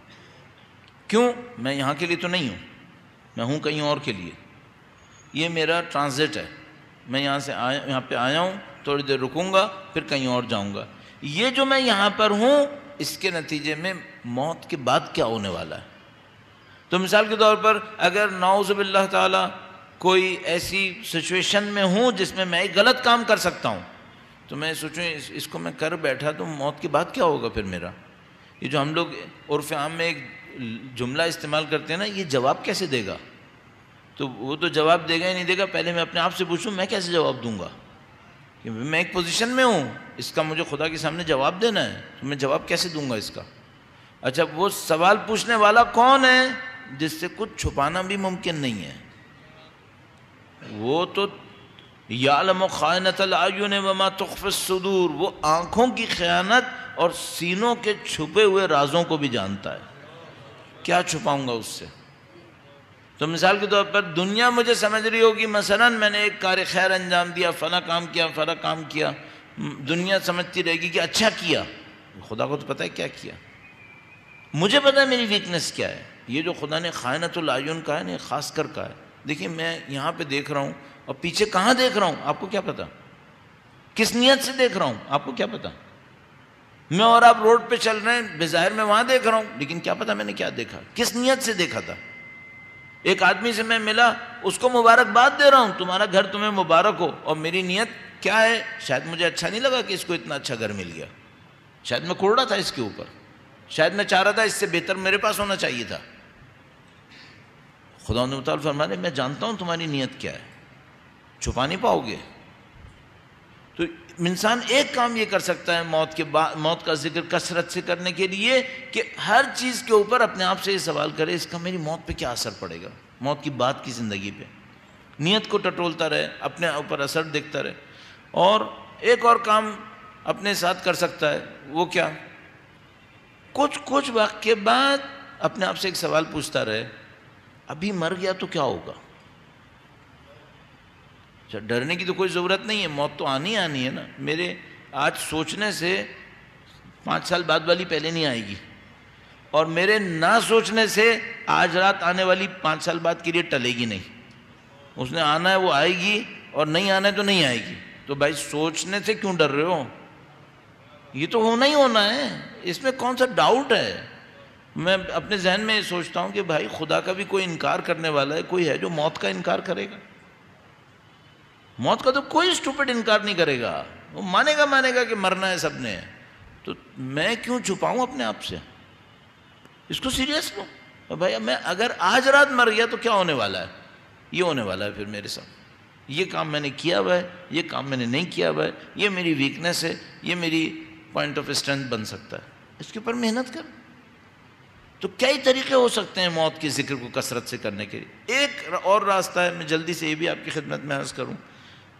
کیوں؟ میں یہاں کے لیے تو نہیں ہوں، میں ہوں کہیں اور کے لیے، یہ میرا ٹرانزٹ ہے، میں یہاں پہ آیا ہوں، تھوڑی دیر رکوں گا پھر کہیں اور جاؤں گا۔ یہ جو میں یہاں پر ہوں اس کے نتیجے میں موت کے بعد کیا ہونے والا ہے۔ تو مثال کے طور پر اگر نعوذ باللہ تعالی کوئی ایسی سچویشن میں ہوں جس میں ایک غلط کام کر سکتا ہوں، تو میں سوچوں اس کو میں کر بیٹھا تو موت کے بعد کیا ہوگا پھر میرا۔ یہ جو ہم لوگ عرف عام میں ایک جملہ استعمال کرتے ہیں نا، یہ جواب کیسے دے گا؟ تو وہ تو جواب دے گا ہی نہیں دے گا، پہلے میں اپنے آپ سے پوچھوں میں کیسے جواب دوں گا، کہ میں ایک پوزیشن میں ہوں، اس کا مجھے خدا کے سامنے جواب دینا ہے، تو میں جواب کیسے دوں گا اس کا۔ اچھا وہ سوال پوچھنے والا کون ہے جس سے کچھ چھپانا بھی ممکن نہیں ہے؟ وہ تو یعلم خائنۃ الاعین وما تخفی الصدور، وہ آنکھوں کی خیانت اور سینوں کے چھپے ہوئے رازوں کو بھی جانتا ہے۔ کیا چھپاؤں گا اس سے؟ تو مثال کے طور پر دنیا مجھے سمجھ رہی ہوگی مثلا میں نے ایک کار خیر انجام دیا، فلاں کام کیا، فلاں کام کیا، دنیا سمجھتی رہے گی کہ اچھا کیا، خدا کو تو پتہ ہے کیا کیا، مجھے پتہ ہے میری ویکنس کیا ہے۔ یہ جو خدا نے خائنۃ العیون کہا ہے نا، خاص کر کہا ہے۔ دیکھیں میں یہاں پہ دیکھ رہا ہوں اور پیچھے کہاں دیکھ رہا ہوں آپ کو کیا پتا، کس نیت سے دیکھ رہا ہوں آپ کو کیا پتا۔ میں اور آپ روڈ پہ چل رہے ہیں، بظاہر میں وہاں دیکھ رہا ہوں، لیکن کیا پتا میں نے کیا دیکھا، کس نیت سے دیکھا تھا۔ ایک آدمی سے میں ملا، اس کو مبارکباد دے رہا ہوں، تمہارا گھر تمہیں مبارک ہو، اور میری نیت کیا ہے، شاید مجھے اچھا نہیں لگا کہ اس کو اتنا اچھا گھر مل گیا، شاید میں کوڑ رہا تھا اس کے اوپر، شاید میں چاہ رہا تھا اس سے بہتر میرے پاس ہونا چاہیے تھا۔ خدا متعال فرما رہے میں جانتا ہوں تمہاری نیت کیا ہے، چھپا نہیں پاؤ گے۔ تو انسان ایک کام یہ کر سکتا ہے موت کا ذکر کثرت سے کرنے کے لیے کہ ہر چیز کے اوپر اپنے آپ سے یہ سوال کرے اس کا میری موت پہ کیا اثر پڑے گا، موت کی بات کی زندگی پہ، نیت کو ٹٹولتا رہے، اپنے اوپر اثر دیکھتا رہے۔ اور ایک اور کام اپنے ساتھ کر سکتا ہے، وہ کیا، کچھ وقت کے بعد اپنے آپ سے ایک سوال پوچھتا رہے، ابھی مر گیا تو کیا ہوگا۔ ڈرنے کی تو کوئی ضرورت نہیں ہے، موت تو آنی ہے نا۔ میرے آج سوچنے سے 5 سال بعد والی پہلے نہیں آئے گی، اور میرے نہ سوچنے سے آج رات آنے والی 5 سال بعد کے لیے ٹلے گی نہیں۔ اس نے آنا ہے وہ آئے گی، اور نہیں آنا ہے تو نہیں آئے گی۔ تو بھائی سوچنے سے کیوں ڈر رہے ہو، یہ تو ہونا ہی ہونا ہے، اس میں کون سا ڈاؤٹ ہے۔ میں اپنے ذہن میں یہ سوچتا ہوں کہ بھائی خدا کا بھی کوئی انکار کرنے والا ہے، کوئی ہے جو موت کا انکار کرے گا؟ موت کا تو کوئی اسٹوپڈ انکار نہیں کرے گا، وہ مانے گا کہ مرنا ہے سب نے۔ تو میں کیوں چھپاؤں اپنے آپ سے، اس کو سیریس لو۔ بھائی میں اگر آج رات مر گیا تو کیا ہونے والا ہے، یہ ہونے والا ہے پھر میرے ساتھ، یہ کام میں نے کیا ہوا ہے، یہ کام میں نے نہیں کیا ہوا ہے، یہ میری ویکنس ہے، یہ میری پوائنٹ آف اسٹرینتھ بن سکتا ہے، اس کے اوپر محنت کر۔ تو کئی طریقے ہو سکتے ہیں موت کے ذکر کو کثرت سے کرنے کے لیے۔ ایک اور راستہ ہے، میں جلدی سے یہ بھی آپ کی خدمت میں عرض کروں،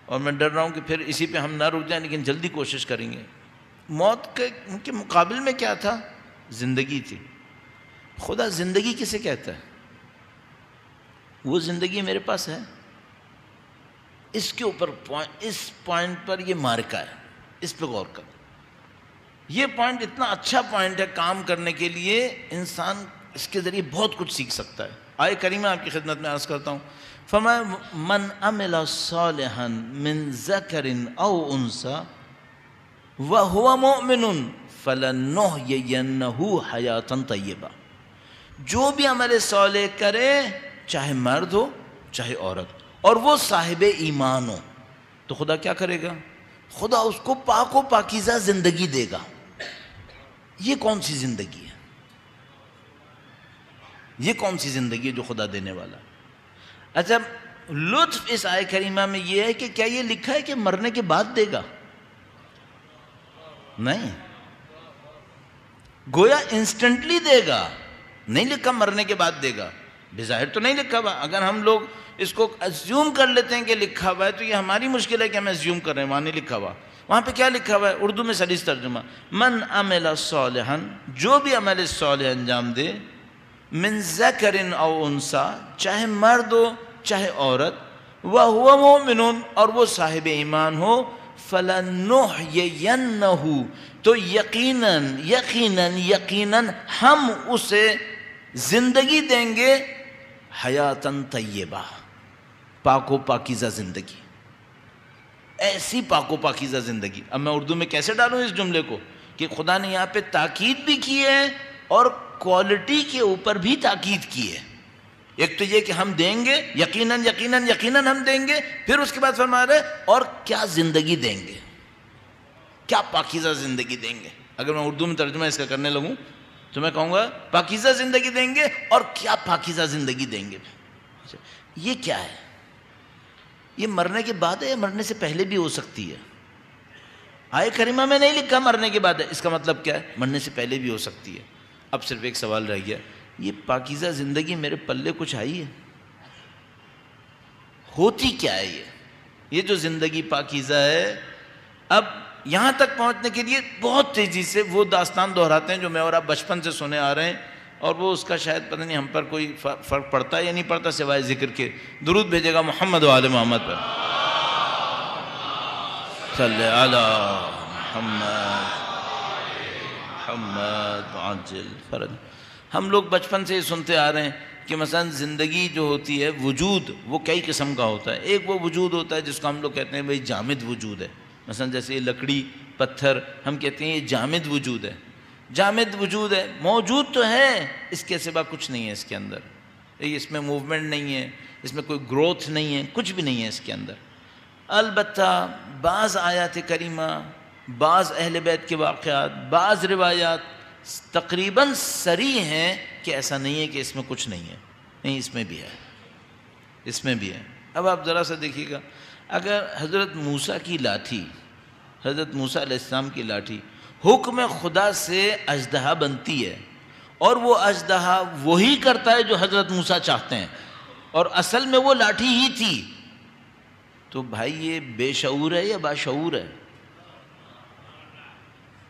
اور میں ڈر رہا ہوں کہ پھر اسی پہ ہم نہ رک جائیں، لیکن جلدی کوشش کریں گے۔ موت کے مقابل میں کیا تھا، زندگی تھی۔ خدا زندگی کسے کہتا ہے، وہ زندگی میرے پاس ہے، اس کے اوپر اس پوائنٹ پر یہ مارکا ہے، اس پہ غور کر۔ یہ پوائنٹ اتنا اچھا پوائنٹ ہے کام کرنے کے لیے، انسان اس کے ذریعے بہت کچھ سیکھ سکتا ہے۔ آیہ کریمہ آپ کی خدمت میں عرض کرتا ہوں، فرمایا من عمل صالحا من ذکر او انثی وہو مؤمن فلنحیینہ حیاتا طیبہ، جو بھی عمل صالح کرے چاہے مرد ہو چاہے عورت، اور وہ صاحب ایمان ہو، تو خدا کیا کرے گا، خدا اس کو پاک و پاکیزہ زندگی دے گا۔ یہ کون سی زندگی ہے، یہ کون سی زندگی ہے جو خدا دینے والا ہے۔ اچھا لطف اس آیہ کریمہ میں یہ ہے کہ کیا یہ لکھا ہے کہ مرنے کے بعد دے گا، نہیں، گویا انسٹنٹلی دے گا، نہیں لکھا مرنے کے بعد دے گا، بظاہر تو نہیں لکھا ہوا۔ اگر ہم لوگ اس کو ازیوم کر لیتے ہیں کہ لکھا ہوا ہے تو یہ ہماری مشکل ہے کہ ہم ازیوم کر رہے ہیں، وہاں نہیں لکھا ہوا۔ وہاں پہ کیا لکھا ہوا ہے، اردو میں سلیس ترجمہ، من عمل صالحا، جو بھی عمل صالح انجام دے، من ذکر او انثی، چاہے مرد ہو چاہے عورت، وہو مؤمن، اور وہ صاحب ایمان ہو، فلنحیینہ، تو یقیناً ہم اسے زندگی دیں گے، حیاتاً طیبہ، پاک و پاکیزہ زندگی، ایسی پاک و پاکیزہ زندگی۔ اب میں اردو میں کیسے ڈالوں اس جملے کو کہ خدا نے یہاں پہ تاکید بھی کی ہے اور کوالٹی کے اوپر بھی تاکید کی ہے۔ ایک تو یہ کہ ہم دیں گے، یقیناً ہم دیں گے، پھر اس کے بعد فرما رہے اور کیا زندگی دیں گے، کیا پاکیزہ زندگی دیں گے۔ اگر میں اردو میں ترجمہ اس کا کرنے لگوں تو میں کہوں گا پاکیزہ زندگی دیں گے، اور کیا پاکیزہ زندگی دیں گے۔ یہ کیا ہے، یہ مرنے کے بعد ہے یا مرنے سے پہلے بھی ہو سکتی ہے؟ آیہ کریمہ میں نہیں لکھا مرنے کے بعد ہے، اس کا مطلب کیا ہے، مرنے سے پہلے بھی ہو سکتی ہے۔ اب صرف ایک سوال رہ گیا، یہ پاکیزہ زندگی میرے پلے کچھ آئی ہے، ہوتی کیا ہے یہ جو زندگی پاکیزہ ہے؟ اب یہاں تک پہنچنے کے لیے بہت تیزی سے وہ داستان دہراتے ہیں جو میں اور آپ بچپن سے سنے آ رہے ہیں، اور وہ اس کا شاید پتہ نہیں ہم پر کوئی فرق پڑتا ہے یا نہیں پڑتا سوائے ذکر کے، درود بھیجے گا محمد و آل محمد پر، صلی علی محمد محمد عاجل فرج۔ ہم لوگ بچپن سے ہی سنتے آ رہے ہیں کہ مثلا زندگی جو ہوتی ہے، وجود وہ کئی قسم کا ہوتا ہے۔ ایک وہ وجود ہوتا ہے جس کو ہم لوگ کہتے ہیں بھئی جامد وجود ہے، مثلا جیسے یہ لکڑی پتھر، ہم کہتے ہیں یہ جامد وجود ہے، جامد وجود ہے، موجود تو ہے، اس کے سوا کچھ نہیں ہے اس کے اندر، اس میں موومنٹ نہیں ہے، اس میں کوئی گروتھ نہیں ہے، کچھ بھی نہیں ہے اس کے اندر۔ البتہ بعض آیات کریمہ، بعض اہل بیت کے واقعات، بعض روایات تقریباً صریح ہیں کہ ایسا نہیں ہے کہ اس میں کچھ نہیں ہے، نہیں اس میں بھی ہے، اس میں بھی ہے۔ اب آپ ذرا سا دیکھیے گا، اگر حضرت موسیٰ کی لاٹھی، حضرت موسیٰ علیہ السلام کی لاٹھی حکم خدا سے اژدہا بنتی ہے، اور وہ اژدہا وہی کرتا ہے جو حضرت موسیٰ چاہتے ہیں، اور اصل میں وہ لاٹھی ہی تھی، تو بھائی یہ بے شعور ہے یا باشعور ہے؟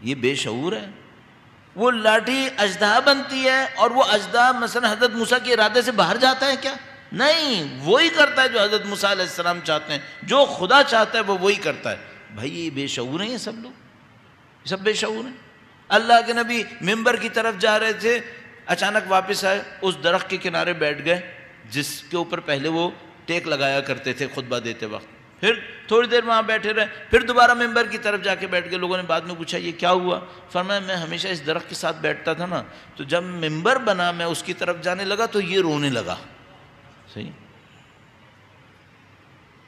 یہ بے شعور ہے۔ وہ لاٹھی اژدہا بنتی ہے، اور وہ اژدہا مثلا حضرت موسیٰ کے ارادے سے باہر جاتا ہے کیا؟ نہیں، وہی کرتا ہے جو حضرت موسیٰ علیہ السلام چاہتے ہیں، جو خدا چاہتا ہے وہ وہی کرتا ہے۔ بھائی یہ بے شعور ہیں، یہ سب لوگ، یہ سب بے شعور ہیں۔ اللہ کے نبی منبر کی طرف جا رہے تھے، اچانک واپس آئے، اس درخت کے کنارے بیٹھ گئے جس کے اوپر پہلے وہ ٹیک لگایا کرتے تھے خطبہ دیتے وقت، پھر تھوڑی دیر وہاں بیٹھے رہے، پھر دوبارہ منبر کی طرف جا کے بیٹھ گئے۔ لوگوں نے بعد میں پوچھا یہ کیا ہوا؟ فرمایا میں ہمیشہ اس درخت کے ساتھ بیٹھتا تھا نا، تو جب منبر بنا میں اس کی طرف جانے لگا تو یہ رونے لگا۔ صحیح۔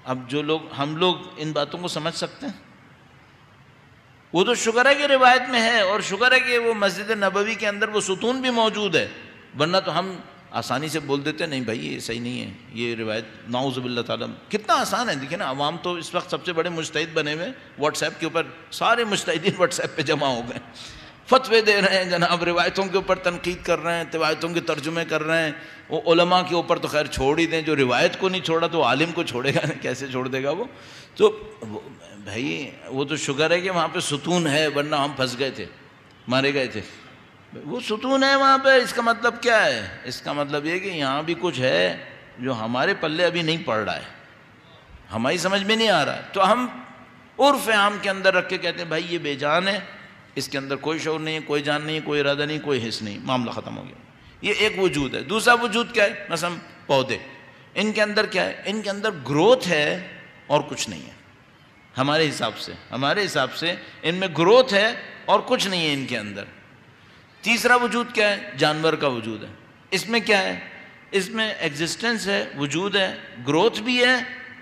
اب جو لوگ، ہم لوگ ان باتوں کو سمجھ سکتے ہیں؟ وہ تو شکر ہے کہ روایت میں ہے، اور شکر ہے کہ وہ مسجد نبوی کے اندر وہ ستون بھی موجود ہے، ورنہ تو ہم آسانی سے بول دیتے نہیں بھائی یہ صحیح نہیں ہے، یہ روایت نعوذ باللہ تعالیٰ۔ کتنا آسان ہے، دیکھیں نا، عوام تو اس وقت سب سے بڑے مجتہد بنے ہوئے، واٹس ایپ کے اوپر سارے مجتہدین واٹس ایپ پہ جمع ہو گئے، فتوے دے رہے ہیں جناب، روایتوں کے اوپر تنقید کر رہے ہیں، روایتوں کے ترجمے کر رہے ہیں۔ وہ علماء کے اوپر تو خیر چھوڑ ہی دیں، جو روایت کو نہیں چھوڑا تو عالم کو چھوڑے گا، کیسے چھوڑ دے گا وہ؟ تو بھائی وہ تو شکر ہے کہ وہاں پہ ستون ہے، ورنہ ہم پھنس گئے تھے، مارے گئے تھے۔ وہ ستون ہے وہاں پہ، اس کا مطلب کیا ہے؟ اس کا مطلب یہ کہ یہاں بھی کچھ ہے جو ہمارے پلے ابھی نہیں پڑ رہا ہے، ہماری سمجھ میں نہیں آ رہا ہے، تو ہم عرف عام کے اندر رکھ کے کہتے ہیں بھائی یہ بے جان ہے، اس کے اندر کوئی شعور نہیں ہے، کوئی جان نہیں ہے، کوئی ارادہ نہیں، کوئی حس نہیں، معاملہ ختم ہو گیا۔ یہ ایک وجود ہے۔ دوسرا وجود کیا ہے؟ مثلا پودے، ان کے اندر کیا ہے؟ ان کے اندر گروتھ ہے اور کچھ نہیں ہے، ہمارے حساب سے ان میں گروتھ ہے اور کچھ نہیں ہے ان کے اندر۔ تیسرا وجود کیا ہے؟ جانور کا وجود ہے۔ اس میں کیا ہے؟ اس میں ایگزسٹنس ہے، وجود ہے، گروتھ بھی ہے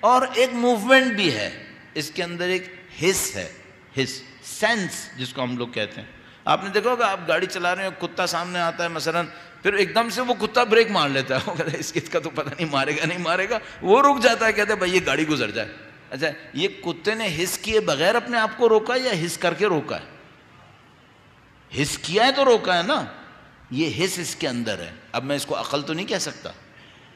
اور ایک موومنٹ بھی ہے، اس کے اندر ایک حس ہے، حس، سینس جس کو ہم لوگ کہتے ہیں۔ آپ نے دیکھا ہوگا، آپ گاڑی چلا رہے ہیں، کتا سامنے آتا ہے مثلا، پھر ایک دم سے وہ کتا بریک مار لیتا ہے، وہ کہتا ہے اس کا تو پتہ نہیں مارے گا نہیں مارے گا، وہ رک جاتا ہے، کہتا ہے بھائی یہ گاڑی گزر جائے۔ اچھا، یہ کتے نے حس کیے بغیر اپنے آپ کو روکا یا حس کر کے روکا ہے؟ حس کیا ہے تو روکا ہے نا، یہ حس اس کے اندر ہے۔ اب میں اس کو عقل تو نہیں کہہ سکتا،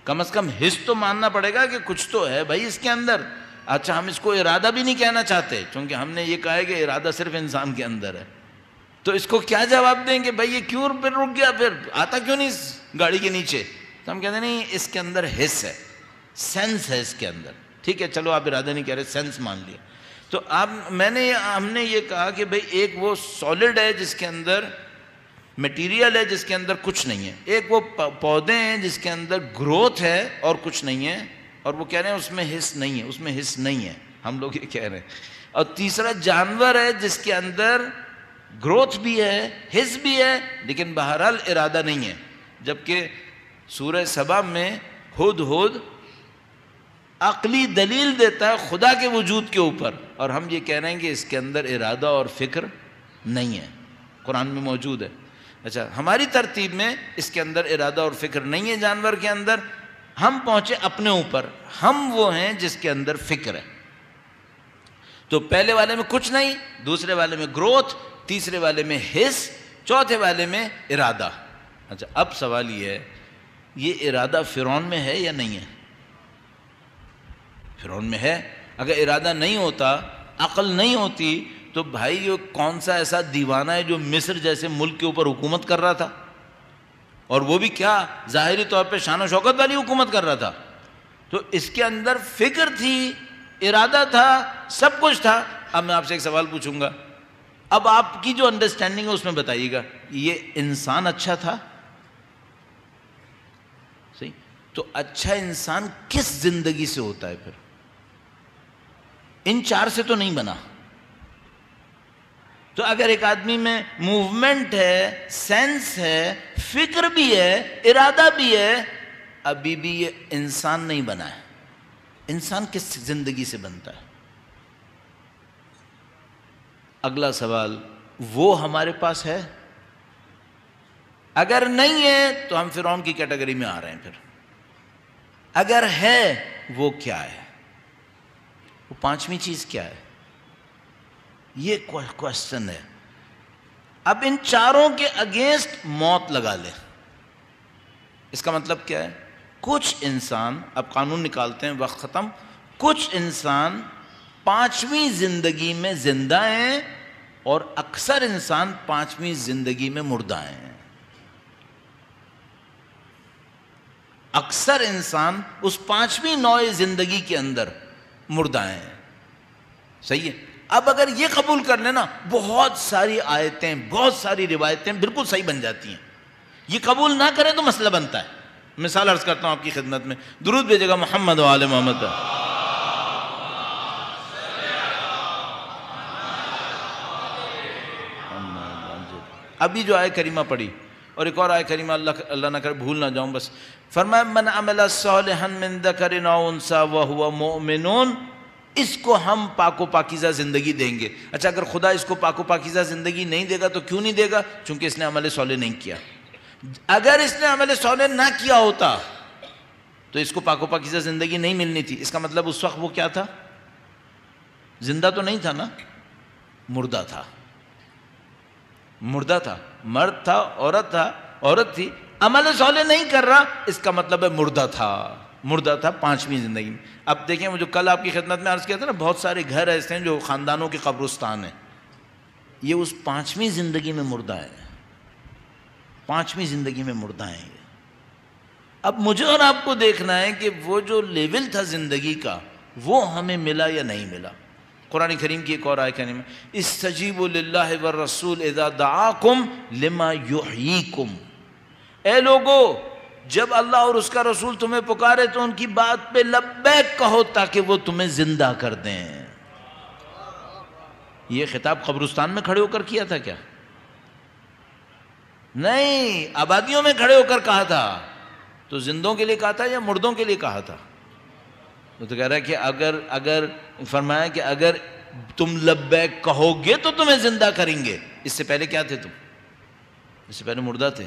کم از کم حس تو ماننا پڑے گا کہ کچھ تو ہے بھائی اس کے اندر۔ اچھا، ہم اس کو ارادہ بھی نہیں کہنا چاہتے، کیونکہ ہم نے یہ کہا ہے کہ ارادہ صرف انسان کے اندر ہے، تو اس کو کیا جواب دیں کہ بھائی یہ کیوں پھر رک گیا، پھر آتا کیوں نہیں اس گاڑی کے نیچے؟ تو ہم کہتے ہیں نہیں، اس کے اندر حس ہے، سینس ہے اس کے اندر۔ ٹھیک ہے، چلو آپ ارادہ نہیں کہہ رہے، سینس مان لیا۔ تو ہم نے یہ کہا کہ بھئی ایک وہ سالڈ ہے جس کے اندر میٹیریل ہے، جس کے اندر کچھ نہیں ہے، ایک وہ پودے ہیں جس کے اندر گروتھ ہے اور کچھ نہیں ہے، اور وہ کہہ رہے ہیں اس میں حس نہیں ہے، اس میں حس نہیں ہے، ہم لوگ یہ کہہ رہے ہیں۔ اور تیسرا جانور ہے جس کے اندر گروتھ بھی ہے، حس بھی ہے، لیکن بہرحال ارادہ نہیں ہے۔ جبکہ سورہ سبا میں ہدہد عقلی دلیل دیتا ہے خدا کے وجود کے اوپر، اور ہم یہ کہہ رہے ہیں کہ اس کے اندر ارادہ اور فکر نہیں ہے، قرآن میں موجود ہے۔ اچھا، ہماری ترتیب میں اس کے اندر ارادہ اور فکر نہیں ہے جانور کے اندر، ہم پہنچے اپنے اوپر، ہم وہ ہیں جس کے اندر فکر ہے۔ تو پہلے والے میں کچھ نہیں، دوسرے والے میں گروتھ، تیسرے والے میں حس، چوتھے والے میں ارادہ۔ اچھا، اب سوال یہ ہے، یہ ارادہ فرعون میں ہے یا نہیں ہے؟ فرعون میں ہے۔ اگر ارادہ نہیں ہوتا، عقل نہیں ہوتی، تو بھائی یہ کون سا ایسا دیوانہ ہے جو مصر جیسے ملک کے اوپر حکومت کر رہا تھا؟ اور وہ بھی کیا ظاہری طور پہ شان و شوکت والی حکومت کر رہا تھا. تو اس کے اندر فکر تھی, ارادہ تھا, سب کچھ تھا. اب میں آپ سے ایک سوال پوچھوں گا, اب آپ کی جو انڈرسٹینڈنگ ہے اس میں بتائیے گا, یہ انسان اچھا تھا؟ صحیح. تو اچھا انسان کس زندگی سے ہوتا ہے پھر؟ ان چار سے تو نہیں بنا. تو اگر ایک آدمی میں موومنٹ ہے, سینس ہے, فکر بھی ہے, ارادہ بھی ہے, ابھی بھی یہ انسان نہیں بنا ہے. انسان کس زندگی سے بنتا ہے؟ اگلا سوال, وہ ہمارے پاس ہے؟ اگر نہیں ہے تو ہم فرعون کی کیٹیگری میں آ رہے ہیں. پھر اگر ہے وہ کیا ہے؟ وہ پانچویں چیز کیا ہے؟ یہ کوشچن ہے. اب ان چاروں کے اگینسٹ موت لگا لے. اس کا مطلب کیا ہے؟ کچھ انسان, اب قانون نکالتے ہیں, وقت ختم, کچھ انسان پانچویں زندگی میں زندہ ہیں اور اکثر انسان پانچویں زندگی میں مردہ ہیں. اکثر انسان اس پانچویں نوع زندگی کے اندر مردہ ہیں. صحیح ہے. اب اگر یہ قبول کر لینا, بہت ساری آیتیں, بہت ساری روایتیں بالکل صحیح بن جاتی ہیں. یہ قبول نہ کریں تو مسئلہ بنتا ہے. مثال عرض کرتا ہوں آپ کی خدمت میں, درود بھیجے گا محمد و آل محمد. ابھی جو آیت کریمہ پڑھی اور ایک اور آیت کریمہ اللہ نہ کرے بھول نہ جاؤں بس, فرمایا من عمل صالحا من ذکر او انثی وهو مؤمن, اس کو ہم پاک و پاکیزہ زندگی دیں گے. اچھا, اگر خدا اس کو پاک و پاکیزہ زندگی نہیں دے گا تو کیوں نہیں دے گا؟ چونکہ اس نے عمل صالح نہیں کیا. اگر اس نے عمل صالح نہ کیا ہوتا تو اس کو پاک و پاکیزہ زندگی نہیں ملنی تھی. اس کا مطلب اس وقت وہ کیا تھا؟ زندہ تو نہیں تھا نا, مردہ تھا. مردہ تھا, مرد تھا, عورت تھا, عورت تھی, عمل صالح نہیں کر رہا, اس کا مطلب ہے مردہ تھا. مردہ تھا پانچویں زندگی میں. اب دیکھیں, وہ جو کل آپ کی خدمت میں عرض کیا تھا نا, بہت سارے گھر ایسے ہیں جو خاندانوں کے قبرستان ہیں, یہ اس پانچویں زندگی میں مردہ ہے. پانچویں زندگی میں مردہ ہیں یہ. اب مجھے اور آپ کو دیکھنا ہے کہ وہ جو لیول تھا زندگی کا وہ ہمیں ملا یا نہیں ملا. قرآن کریم کی ایک اور آیت کریمہ, استجیبوا للہ والرسول اذا دعاکم لما یحییکم. اے لوگو, جب اللہ اور اس کا رسول تمہیں پکارے تو ان کی بات پہ لبیک کہو تاکہ وہ تمہیں زندہ کر دیں. یہ خطاب قبرستان میں کھڑے ہو کر کیا تھا کیا؟ نہیں, آبادیوں میں کھڑے ہو کر کہا تھا. تو زندوں کے لیے کہا تھا یا مردوں کے لیے کہا تھا؟ تو کہہ رہا ہے کہ اگر فرمایا کہ اگر تم لبیک کہو گے تو تمہیں زندہ کریں گے. اس سے پہلے کیا تھے تم؟ اس سے پہلے مردہ تھے.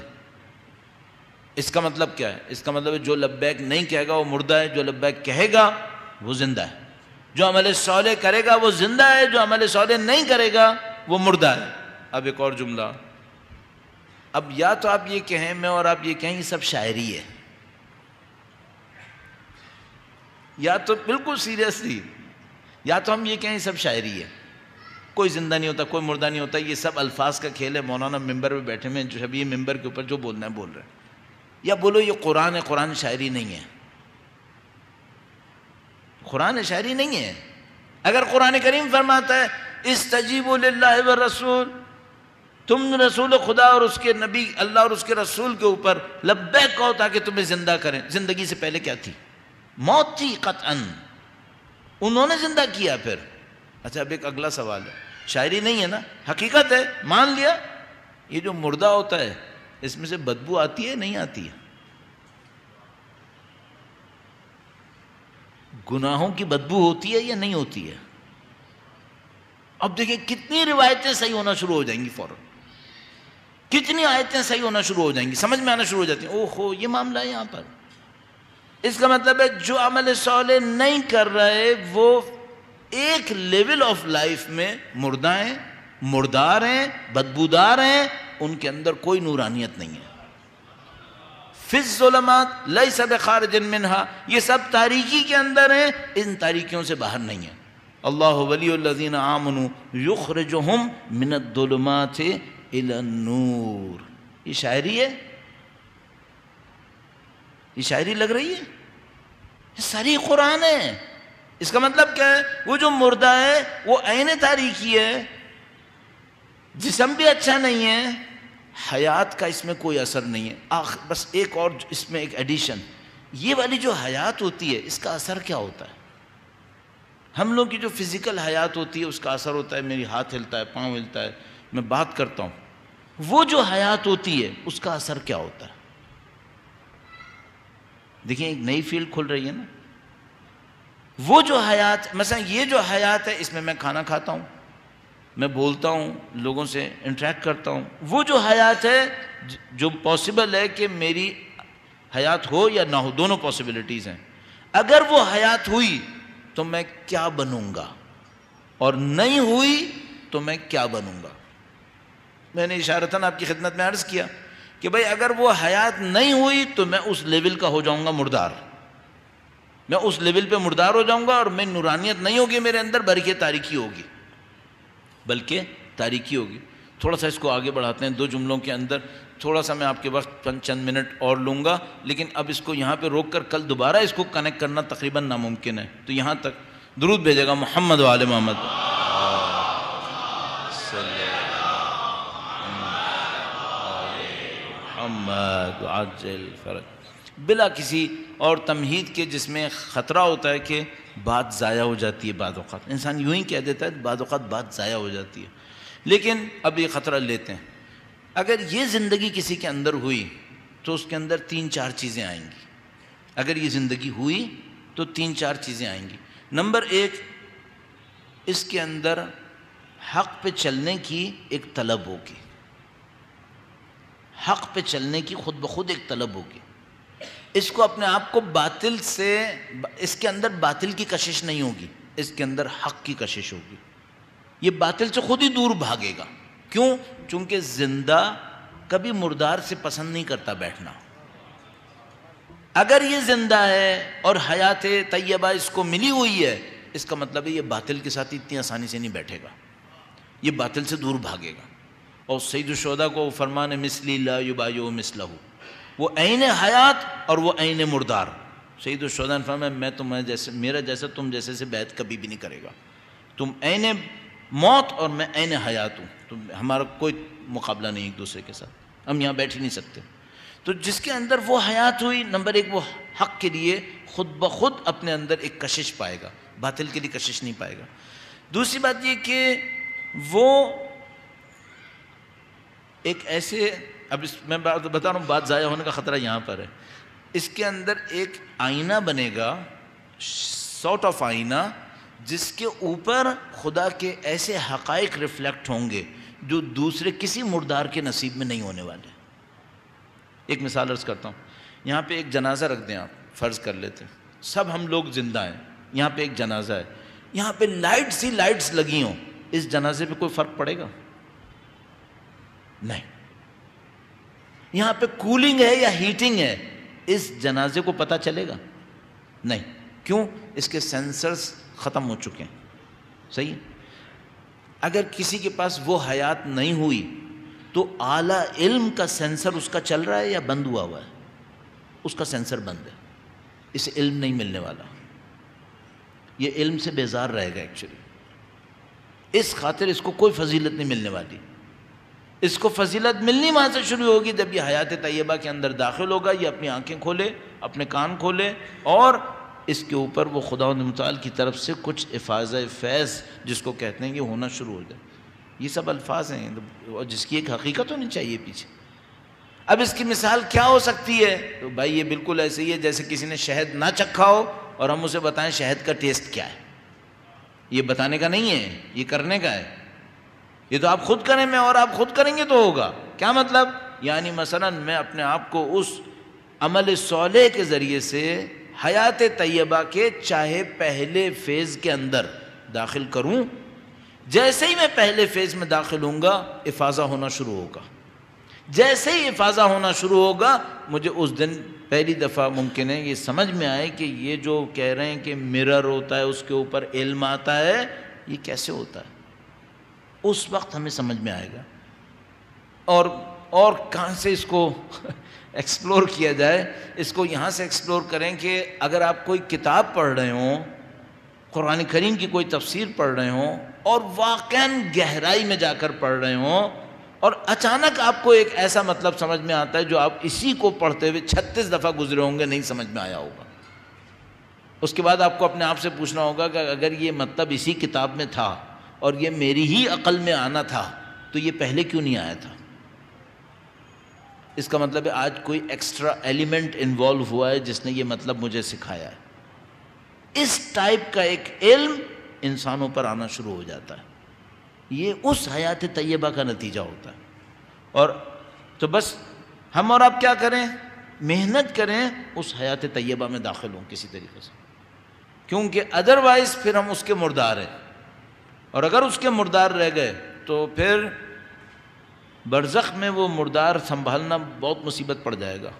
اس کا مطلب کیا ہے؟ اس کا مطلب ہے جو لبیک نہیں کہے گا وہ مردہ ہے, جو لبیک کہے گا وہ زندہ ہے. جو عمل صالح کرے گا وہ زندہ ہے, جو عمل صالح نہیں کرے گا وہ مردہ ہے. اب ایک اور جملہ, اب یا تو آپ یہ کہیں, میں اور آپ یہ کہیں یہ سب شاعری ہے, یا تو بالکل سیریسلی, یا تو ہم یہ کہیں سب شاعری ہے, کوئی زندہ نہیں ہوتا, کوئی مردہ نہیں ہوتا, یہ سب الفاظ کا کھیل ہے. مولانا ممبر پہ بیٹھے ہوئے جو ابھی ممبر کے اوپر جو بولنا ہے بول رہے ہیں. یا بولو یہ قرآن ہے, قرآن شاعری نہیں ہے. قرآن شاعری نہیں ہے. اگر قرآن کریم فرماتا ہے استجیبوا للہ والرسول, تم رسول خدا اور اس کے نبی اللہ اور اس کے رسول کے اوپر لبیک کہو تاکہ تمہیں زندہ کریں. زندگی سے پہلے کیا تھی؟ موت تھی قطعاً. انہوں نے زندہ کیا پھر. اچھا, اب ایک اگلا سوال ہے, شاعری نہیں ہے نا, حقیقت ہے, مان لیا. یہ جو مردہ ہوتا ہے اس میں سے بدبو آتی ہے نہیں آتی ہے؟ گناہوں کی بدبو ہوتی ہے یا نہیں ہوتی ہے؟ اب دیکھیں کتنی روایتیں صحیح ہونا شروع ہو جائیں گی فوراً, کتنی آیتیں صحیح ہونا شروع ہو جائیں گی, سمجھ میں آنا شروع ہو جاتی ہیں. اوہو یہ معاملہ ہے یہاں پر. اس کا مطلب ہے جو عمل صالح نہیں کر رہے وہ ایک لیول آف لائف میں مردہ ہیں, مردار ہیں, بدبودار ہیں, ان کے اندر کوئی نورانیت نہیں ہے. فی الظلمات لیس بخارج منہا, یہ سب تاریکی کے اندر ہیں, ان تاریکیوں سے باہر نہیں ہیں. اللہ ولی الذین آمنوا یخرجہم من الظلمات الی النور. یہ شاعری ہے یہ شاعری لگ رہی ہے؟ یہ ساری قرآن ہے. اس کا مطلب کیا ہے؟ وہ جو مردہ ہے وہ عین تاریکی ہے، جسم بھی اچھا نہیں ہے، حیات کا اس میں کوئی اثر نہیں ہے. بس ایک اور اس میں ایک ایڈیشن، یہ والی جو حیات ہوتی ہے اس کا اثر کیا ہوتا ہے؟ ہم لوگ کی جو فزیکل حیات ہوتی ہے اس کا اثر ہوتا ہے میری ہاتھ ہلتا ہے، پاؤں ہلتا ہے، میں بات کرتا ہوں. وہ جو حیات ہوتی ہے اس کا اثر کیا ہوتا ہے؟ دیکھیں ایک نئی فیلڈ کھل رہی ہے نا. وہ جو حیات، مثلا یہ جو حیات ہے اس میں میں کھانا کھاتا ہوں، میں بولتا ہوں، لوگوں سے انٹریکٹ کرتا ہوں. وہ جو حیات ہے جو پاسبل ہے کہ میری حیات ہو یا نہ ہو، دونوں پاسبلٹیز ہیں. اگر وہ حیات ہوئی تو میں کیا بنوں گا، اور نہیں ہوئی تو میں کیا بنوں گا. میں نے اشارتاً آپ کی خدمت میں عرض کیا کہ بھئی اگر وہ حیات نہیں ہوئی تو میں اس لیول کا ہو جاؤں گا مردار، میں اس لیول پہ مردار ہو جاؤں گا، اور میں نورانیت نہیں ہوگی میرے اندر، بلکہ تاریکی ہوگی، بلکہ تاریکی ہوگی. تھوڑا سا اس کو آگے بڑھاتے ہیں 2 جملوں کے اندر. تھوڑا سا میں آپ کے وقت چند منٹ اور لوں گا، لیکن اب اس کو یہاں پہ روک کر کل دوبارہ اس کو کنیکٹ کرنا تقریباً ناممکن ہے. تو یہاں تک درود بھیجے گا محمد و آل محمد. محمد عجل فرج، بلا کسی اور تمہید کے، جس میں خطرہ ہوتا ہے کہ بات ضائع ہو جاتی ہے. بعض اوقات انسان یوں ہی کہہ دیتا ہے، بعض اوقات بات ضائع ہو جاتی ہے. لیکن اب یہ خطرہ لیتے ہیں. اگر یہ زندگی کسی کے اندر ہوئی تو اس کے اندر 3-4 چیزیں آئیں گی. اگر یہ زندگی ہوئی تو 3-4 چیزیں آئیں گی. نمبر 1، اس کے اندر حق پہ چلنے کی ایک طلب ہوگی. حق پہ چلنے کی خود بخود ایک طلب ہوگی. اس کو اپنے آپ کو باطل سے، اس کے اندر باطل کی کشش نہیں ہوگی، اس کے اندر حق کی کشش ہوگی. یہ باطل سے خود ہی دور بھاگے گا. کیوں؟ چونکہ زندہ کبھی مردار سے پسند نہیں کرتا بیٹھنا. اگر یہ زندہ ہے اور حیات طیبہ اس کو ملی ہوئی ہے، اس کا مطلب ہے یہ باطل کے ساتھ اتنی آسانی سے نہیں بیٹھے گا، یہ باطل سے دور بھاگے گا. اور سید الشہداء کو فرمان مثلی لا یبایع مثلہ، وہ عین حیات اور وہ عین مردار. سید الشہداء نے فرمایا میں تمہیں جیسے، میرا جیسا تم جیسے سے بیعت کبھی بھی نہیں کرے گا. تم عین موت اور میں عین حیات ہوں، تو ہمارا کوئی مقابلہ نہیں ایک دوسرے کے ساتھ، ہم یہاں بیٹھ ہی نہیں سکتے. تو جس کے اندر وہ حیات ہوئی، نمبر 1 وہ حق کے لیے خود بخود اپنے اندر ایک کشش پائے گا، باطل کے لیے کشش نہیں پائے گا. دوسری بات یہ کہ وہ ایک ایسے، اب میں بتا رہا ہوں بات ضائع ہونے کا خطرہ یہاں پر ہے. اس کے اندر ایک آئینہ بنے گا، سارٹ آف آئینہ، جس کے اوپر خدا کے ایسے حقائق ریفلیکٹ ہوں گے جو دوسرے کسی مردار کے نصیب میں نہیں ہونے والے. ایک مثال عرض کرتا ہوں. یہاں پہ ایک جنازہ رکھ دیں، آپ فرض کر لیتے ہیں سب ہم لوگ زندہ ہیں، یہاں پہ ایک جنازہ ہے، یہاں پہ لائٹس لگی ہوں، اس جنازے پہ کوئی فرق پڑے گا؟ نہیں. یہاں پہ کولنگ ہے یا ہیٹنگ ہے، اس جنازے کو پتہ چلے گا؟ نہیں. کیوں؟ اس کے سینسرز ختم ہو چکے ہیں. صحیح. اگر کسی کے پاس وہ حیات نہیں ہوئی تو اعلیٰ علم کا سینسر اس کا چل رہا ہے یا بند ہوا ہے؟ اس کا سینسر بند ہے، اسے علم نہیں ملنے والا، یہ علم سے بیزار رہے گا. ایکچولی اس خاطر اس کو کوئی فضیلت نہیں ملنے والی. اس کو فضیلت ملنی وہاں سے شروع ہوگی جب یہ حیات طیبہ کے اندر داخل ہوگا. یہ اپنی آنکھیں کھولے، اپنے کان کھولے، اور اس کے اوپر وہ خداوند متعال کی طرف سے کچھ افاظہ فیض جس کو کہتے ہیں یہ ہونا شروع ہو جائے. یہ سب الفاظ ہیں اور جس کی ایک حقیقت ہونی چاہیے پیچھے. اب اس کی مثال کیا ہو سکتی ہے؟ تو بھائی یہ بالکل ایسے ہی ہے جیسے کسی نے شہد نہ چکھا ہو اور ہم اسے بتائیں شہد کا ٹیسٹ کیا ہے. یہ بتانے کا نہیں ہے، یہ کرنے کا ہے. یہ تو آپ خود کریں، میں اور آپ خود کریں گے تو ہوگا. کیا مطلب؟ یعنی مثلا میں اپنے آپ کو اس عمل صالح کے ذریعے سے حیات طیبہ کے چاہے پہلے فیز کے اندر داخل کروں، جیسے ہی میں پہلے فیز میں داخل ہوں گا افاضہ ہونا شروع ہوگا. جیسے ہی افاضہ ہونا شروع ہوگا مجھے اس دن پہلی دفعہ ممکن ہے یہ سمجھ میں آئے کہ یہ جو کہہ رہے ہیں کہ مرر ہوتا ہے اس کے اوپر علم آتا ہے، یہ کیسے ہوتا ہے. اس وقت ہمیں سمجھ میں آئے گا. اور کہاں سے اس کو ایکسپلور کیا جائے. اس کو یہاں سے ایکسپلور کریں کہ اگر آپ کوئی کتاب پڑھ رہے ہوں، قرآن کریم کی کوئی تفسیر پڑھ رہے ہوں اور واقعاً گہرائی میں جا کر پڑھ رہے ہوں اور اچانک آپ کو ایک ایسا مطلب سمجھ میں آتا ہے جو آپ اسی کو پڑھتے ہوئے 36 دفعہ گزرے ہوں گے نہیں سمجھ میں آیا ہوگا. اس کے بعد آپ کو اپنے آپ سے پوچھنا ہوگا کہ اگر یہ مطلب اسی کتاب میں تھا اور یہ میری ہی عقل میں آنا تھا تو یہ پہلے کیوں نہیں آیا تھا؟ اس کا مطلب ہے آج کوئی ایکسٹرا ایلیمنٹ انوالو ہوا ہے جس نے یہ مطلب مجھے سکھایا ہے. اس ٹائپ کا ایک علم انسانوں پر آنا شروع ہو جاتا ہے. یہ اس حیات طیبہ کا نتیجہ ہوتا ہے. اور تو بس ہم اور آپ کیا کریں؟ محنت کریں اس حیات طیبہ میں داخل ہوں کسی طریقے سے، کیونکہ ادروائز پھر ہم اس کے مردار ہیں، اور اگر اس کے مردار رہ گئے تو پھر برزخ میں وہ مردار سنبھالنا بہت مصیبت پڑ جائے گا.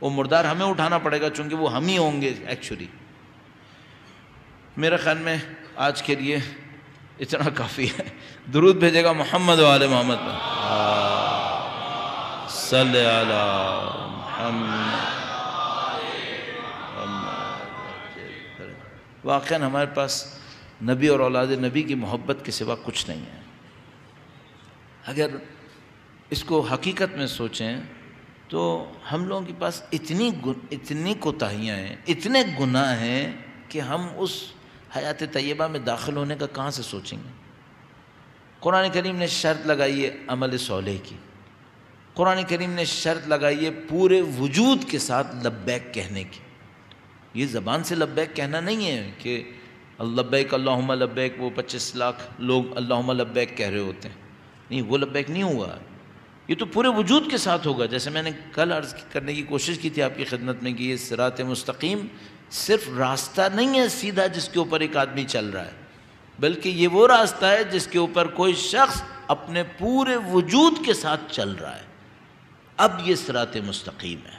وہ مردار ہمیں اٹھانا پڑے گا چونکہ وہ ہم ہی ہوں گے ایکچولی. میرے خیال میں آج کے لیے اتنا کافی ہے. درود بھیجے گا محمد و آل محمد صلی علی محمد. واقعاً ہمارے پاس نبی اور اولاد نبی کی محبت کے سوا کچھ نہیں ہے. اگر اس کو حقیقت میں سوچیں تو ہم لوگوں کے پاس اتنی کوتاہیاں ہیں، اتنے گناہ ہیں کہ ہم اس حیات طیبہ میں داخل ہونے کا کہاں سے سوچیں گے. قرآن کریم نے شرط لگائی ہے عمل صالح کی. قرآن کریم نے شرط لگائی ہے پورے وجود کے ساتھ لبیک کہنے کی. یہ زبان سے لبیک کہنا نہیں ہے کہ لبیک اللہم لبیک وہ 25 لاکھ لوگ اللہم لبیک کہہ رہے ہوتے ہیں. نہیں، وہ لبیک نہیں ہوا. یہ تو پورے وجود کے ساتھ ہوگا. جیسے میں نے کل عرض کرنے کی کوشش کی تھی آپ کی خدمت میں کہ یہ صراط مستقیم صرف راستہ نہیں ہے سیدھا جس کے اوپر ایک آدمی چل رہا ہے، بلکہ یہ وہ راستہ ہے جس کے اوپر کوئی شخص اپنے پورے وجود کے ساتھ چل رہا ہے. اب یہ صراط مستقیم ہے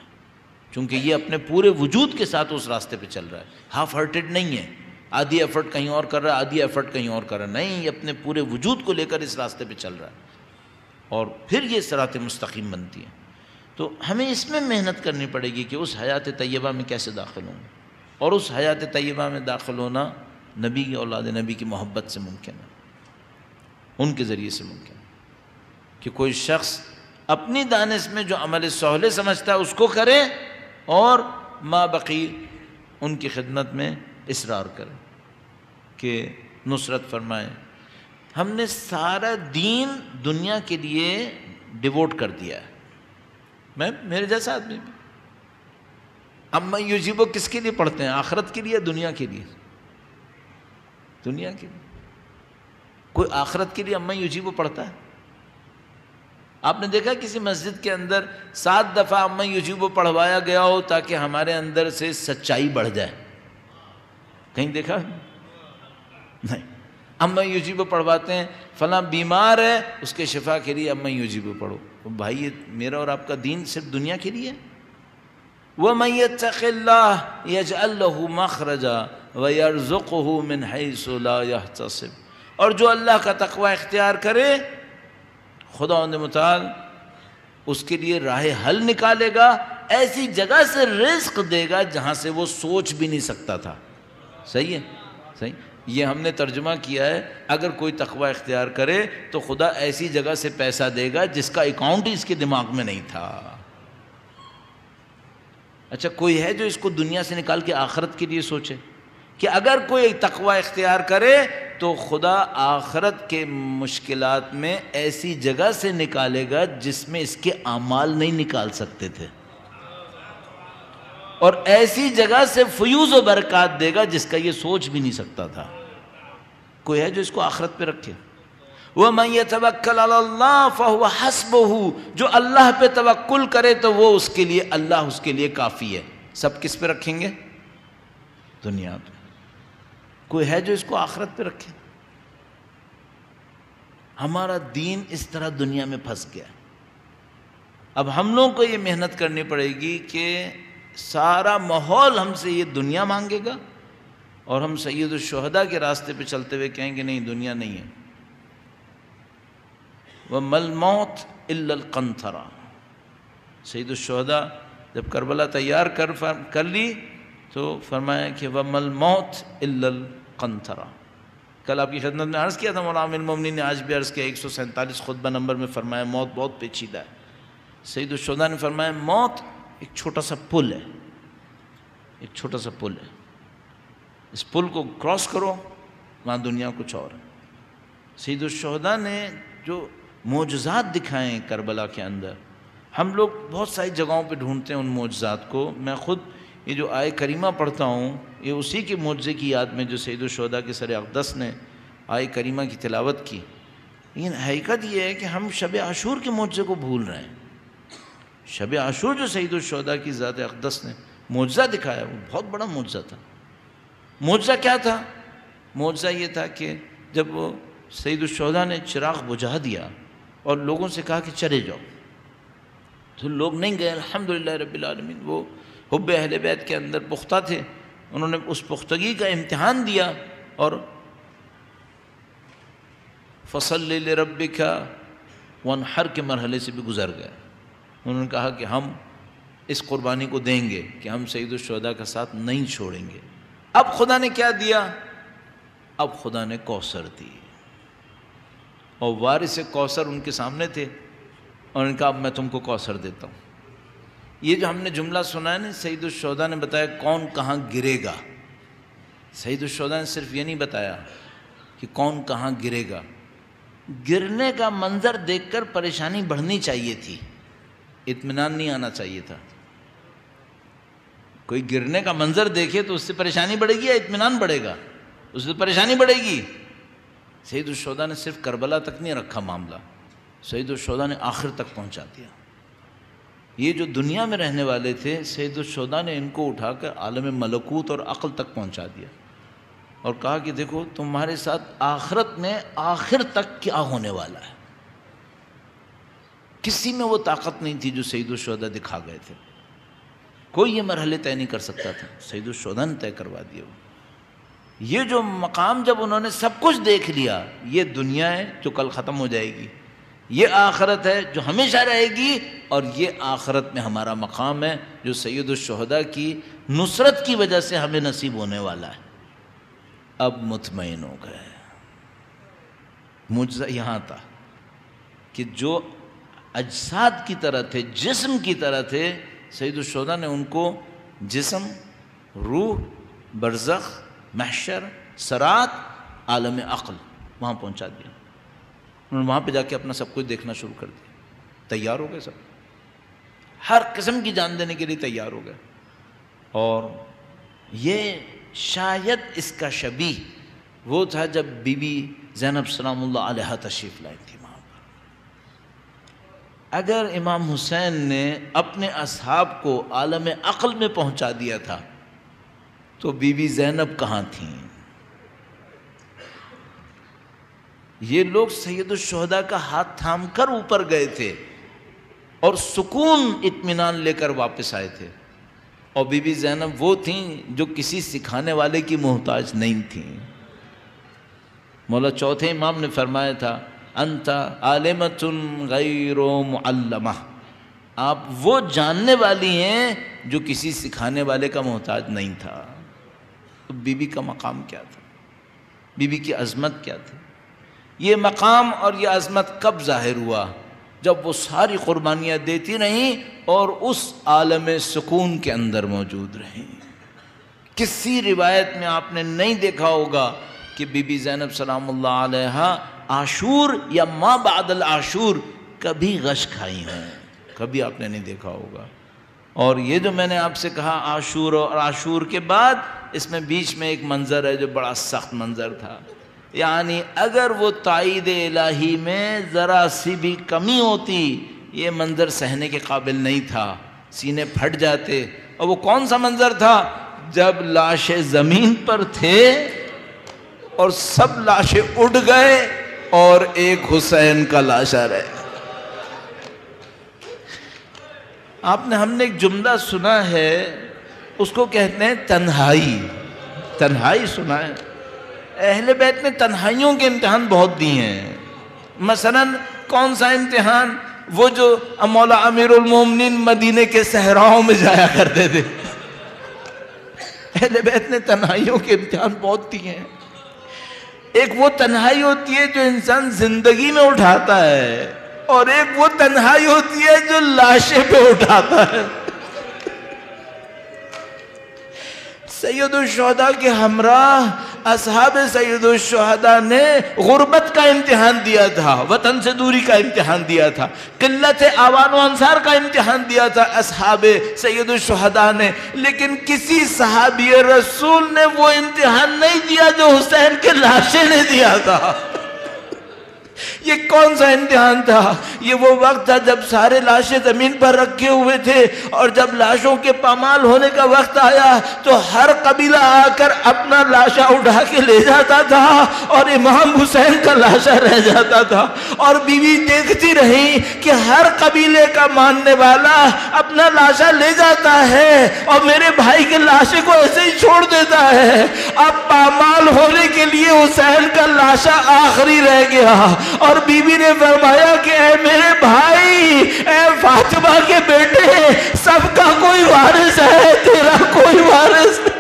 چونکہ یہ اپنے پورے وجود کے ساتھ اس راستے پہ چل رہا ہے. ہاف ہارٹیڈ نہیں ہے، آدھی ایفرٹ کہیں اور کر رہا ہے، آدھی ایفرٹ کہیں اور کر رہا ہے. نہیں، یہ اپنے پورے وجود کو لے کر اس راستے پہ چل رہا ہے اور پھر یہ صراط مستقیم بنتی ہے. تو ہمیں اس میں محنت کرنی پڑے گی کہ اس حیات طیبہ میں کیسے داخل ہوں. اور اس حیات طیبہ میں داخل ہونا نبی کی اولاد نبی کی محبت سے ممکن ہے، ان کے ذریعے سے ممکن ہے کہ کوئی شخص اپنی دانش میں جو عمل صالح سمجھتا ہے اس کو کرے اور ما بقی ان کی خدمت میں اصرار کرے کہ نصرت فرمائے. ہم نے سارا دین دنیا کے لیے ڈیووٹ کر دیا ہے. میرے جیسا آدمی بھی اما یوجیبو کس کے لیے پڑھتے ہیں؟ آخرت کے لیے، دنیا کے لیے؟ دنیا کے لیے. کوئی آخرت کے لیے اما یوجیبو پڑھتا ہے؟ آپ نے دیکھا کسی مسجد کے اندر 7 دفعہ اما یوجیبو پڑھوایا گیا ہو تاکہ ہمارے اندر سے سچائی بڑھ جائے؟ کہیں دیکھا؟ نہیں. اما یوجیبو پڑھواتے ہیں، فلاں بیمار ہے اس کے شفا کے لیے اما یوجیبو پڑھو. بھائی یہ میرا اور آپ کا دین صرف دنیا کے لیے ہے. وَمَن يَتَّقِ اللَّهَ يَجْعَل لَّهُ مَخْرَجًا وَيَرْزُقْهُ مِنْ حَيْثُ لَا يَحْتَسِبُ. اور جو اللہ کا تقوی اختیار کرے خداوند متعال اس کے لیے راہ حل نکالے گا، ایسی جگہ سے رزق دے گا جہاں سے وہ سوچ بھی نہیں سکتا تھا. صحیح ہے؟ صحیح. یہ ہم نے ترجمہ کیا ہے، اگر کوئی تقوی اختیار کرے تو خدا ایسی جگہ سے پیسہ دے گا جس کا اکاؤنٹ ہی اس کے دماغ میں نہیں تھا. اچھا، کوئی ہے جو اس کو دنیا سے نکال کے آخرت کے لیے سوچے کہ اگر کوئی تقوی اختیار کرے تو خدا آخرت کے مشکلات میں ایسی جگہ سے نکالے گا جس میں اس کے اعمال نہیں نکال سکتے تھے، اور ایسی جگہ سے فیوز و برکات دے گا جس کا یہ سوچ بھی نہیں سکتا تھا. کوئی ہے جو اس کو آخرت پہ رکھے؟ وَمَن يَتَوَكَّلْ عَلَى اللَّهِ فَهُوَ حَسْبُهُ. جو اللہ پہ توکل کرے تو وہ اس کے لیے، اللہ اس کے لیے کافی ہے. سب کس پہ رکھیں گے؟ دنیا پہ. کوئی ہے جو اس کو آخرت پہ رکھے؟ ہمارا دین اس طرح دنیا میں پھنس گیا. اب ہم لوگوں کو یہ محنت کرنی پڑے گی کہ سارا ماحول ہم سے یہ دنیا مانگے گا اور ہم سید الشہداء کے راستے پہ چلتے ہوئے کہیں گے نہیں، دنیا نہیں ہے. وَمَا الْمَوْتُ إِلَّا الْقَنْطَرَةُ. سید الشہداء جب کربلا تیار کر لی تو فرمایا کہ وَمَا الْمَوْتِ إِلَّا الْقَنْطَرَةُ. کل آپ کی خدمت میں عرض کیا تھا، مولانا امیر المومنین نے آج بھی عرض کیا 147 خطبہ نمبر میں فرمایا موت بہت پیچیدہ ہے. سید الشہداء نے فرمایا موت ایک چھوٹا سا پل ہے، ایک چھوٹا سا پل ہے، اس پل کو کراس کرو وہاں دنیا کچھ اور ہے. سید الشہداء نے جو معجزات دکھائے ہیں کربلا کے اندر، ہم لوگ بہت ساری جگہوں پہ ڈھونڈتے ہیں ان معجزات کو. میں خود یہ جو آیہ کریمہ پڑھتا ہوں یہ اسی کے معجزے کی یاد میں جو سید الشہداء کے سر اقدس نے آیہ کریمہ کی تلاوت کی. لیکن حقیقت یہ ہے کہ ہم شب عاشور کے معجزے کو بھول رہے ہیں. شب عاشور جو سید الشہداء کی ذات اقدس نے معجزہ دکھایا وہ بہت بڑا معجزہ تھا. معجزہ کیا تھا؟ معجزہ یہ تھا کہ جب وہ سید الشہداء نے چراغ بجھا دیا اور لوگوں سے کہا کہ چلے جاؤ، تو لوگ نہیں گئے. الحمدللہ رب العالمین. وہ حب اہل بیت کے اندر پختہ تھے، انہوں نے اس پختگی کا امتحان دیا اور فصل لربک وانحر کے مرحلے سے بھی گزر گئے. انہوں نے کہا کہ ہم اس قربانی کو دیں گے کہ ہم سید الشہداء کا ساتھ نہیں چھوڑیں گے. اب خدا نے کیا دیا؟ اب خدا نے کوثر دی، اور وارث کوثر ان کے سامنے تھے اور ان کا اب میں تم کو کوثر دیتا ہوں. یہ جو ہم نے جملہ سنا ہے نا، سید الشہداء نے بتایا کون کہاں گرے گا. سید الشہداء نے صرف یہ نہیں بتایا کہ کون کہاں گرے گا. گرنے کا منظر دیکھ کر پریشانی بڑھنی چاہیے تھی، اطمینان نہیں آنا چاہیے تھا. کوئی گرنے کا منظر دیکھے تو اس سے پریشانی بڑھے گی یا اطمینان بڑھے گا؟ اس سے پریشانی بڑھے گی. سید الشہداء نے صرف کربلا تک نہیں رکھا معاملہ، سید الشہداء نے آخر تک پہنچا دیا. یہ جو دنیا میں رہنے والے تھے سید الشہداء نے ان کو اٹھا کر عالم ملکوت اور عقل تک پہنچا دیا اور کہا کہ دیکھو تمہارے ساتھ آخرت میں آخر تک کیا ہونے والا ہے. کسی میں وہ طاقت نہیں تھی جو سید الشہداء دکھا گئے تھے. کوئی یہ مرحلے طے نہیں کر سکتا تھا، سید الشہداء نے طے کروا دیا. یہ جو مقام جب انہوں نے سب کچھ دیکھ لیا، یہ دنیا ہے جو کل ختم ہو جائے گی، یہ آخرت ہے جو ہمیشہ رہے گی، اور یہ آخرت میں ہمارا مقام ہے جو سید الشہداء کی نصرت کی وجہ سے ہمیں نصیب ہونے والا ہے. اب مطمئن ہو گئے. معجزہ یہاں تھا کہ جو اجساد کی طرح تھے، جسم کی طرح تھے، سید الشہداء نے ان کو جسم، روح، برزخ، محشر، صراط، عالم عقل وہاں پہنچا دیا. انہوں نے وہاں پہ جا کے اپنا سب کچھ دیکھنا شروع کر دیا. تیار ہو گئے، سب ہر قسم کی جان دینے کے لیے تیار ہو گئے. اور یہ شاید اس کا شبیہ وہ تھا جب بی بی زینب سلام اللہ علیہا تشریف لائی تھی وہاں پر. اگر امام حسین نے اپنے اصحاب کو عالم عقل میں پہنچا دیا تھا تو بی بی زینب کہاں تھیں؟ یہ لوگ سید الشہداء کا ہاتھ تھام کر اوپر گئے تھے اور سکون اطمینان لے کر واپس آئے تھے. اور بی بی زینب وہ تھیں جو کسی سکھانے والے کی محتاج نہیں تھیں. مولا چوتھے امام نے فرمایا تھا انت عالمۃ غیر معلمہ، آپ وہ جاننے والی ہیں جو کسی سکھانے والے کا محتاج نہیں تھا. تو بی بی کا مقام کیا تھا؟ بی بی کی عظمت کیا تھی؟ یہ مقام اور یہ عظمت کب ظاہر ہوا؟ جب وہ ساری قربانیاں دیتی رہیں اور اس عالم سکون کے اندر موجود رہیں. کسی روایت میں آپ نے نہیں دیکھا ہوگا کہ بی بی زینب سلام اللہ علیہا عاشور یا ما بعد العاشور کبھی غش کھائی ہیں، کبھی آپ نے نہیں دیکھا ہوگا. اور یہ جو میں نے آپ سے کہا عاشور اور عاشور کے بعد، اس میں بیچ میں ایک منظر ہے جو بڑا سخت منظر تھا. یعنی اگر وہ تائید الہی میں ذرا سی بھی کمی ہوتی یہ منظر سہنے کے قابل نہیں تھا، سینے پھٹ جاتے. اور وہ کون سا منظر تھا؟ جب لاشیں زمین پر تھے اور سب لاشیں اڑ گئے اور ایک حسین کا لاشا رہ گیا. آپ نے ہم نے ایک جملہ سنا ہے، اس کو کہتے ہیں تنہائی. تنہائی سنا ہے؟ اہل بیت نے تنہائیوں کے امتحان بہت دیے ہیں. مثلا کون سا امتحان؟ وہ جو مولا امیر المومنین مدینے کے صحراؤں میں جایا کرتے تھے. اہل بیت نے تنہائیوں کے امتحان بہت دیے ہیں. ایک وہ تنہائی ہوتی ہے جو انسان زندگی میں اٹھاتا ہے، اور ایک وہ تنہائی ہوتی ہے جو لاشیں پہ اٹھاتا ہے. سید الشہداء کے ہمراہ اصحاب سید الشہداء نے غربت کا امتحان دیا تھا، وطن سے دوری کا امتحان دیا تھا، قلت آوان و انصار کا امتحان دیا تھا اصحاب سید الشہداء نے، لیکن کسی صحابی رسول نے وہ امتحان نہیں دیا جو حسین کے لاشیں نے دیا تھا. یہ کون سا امتحان تھا؟ یہ وہ وقت تھا جب سارے لاشیں زمین پر رکھے ہوئے تھے، اور جب لاشوں کے پامال ہونے کا وقت آیا تو ہر قبیلہ آ کر اپنا لاشا اٹھا کے لے جاتا تھا، اور امام حسین کا لاشا رہ جاتا تھا. اور بیوی دیکھتی رہی کہ ہر قبیلے کا ماننے والا اپنا لاشا لے جاتا ہے اور میرے بھائی کے لاشے کو ایسے ہی چھوڑ دیتا ہے. اب پامال ہونے کے لیے حسین کا لاشا آخری رہ گیا، اور بی بی نے فرمایا کہ اے میرے بھائی، اے فاطمہ کے بیٹے، سب کا کوئی وارث ہے، تیرا کوئی وارث نہیں.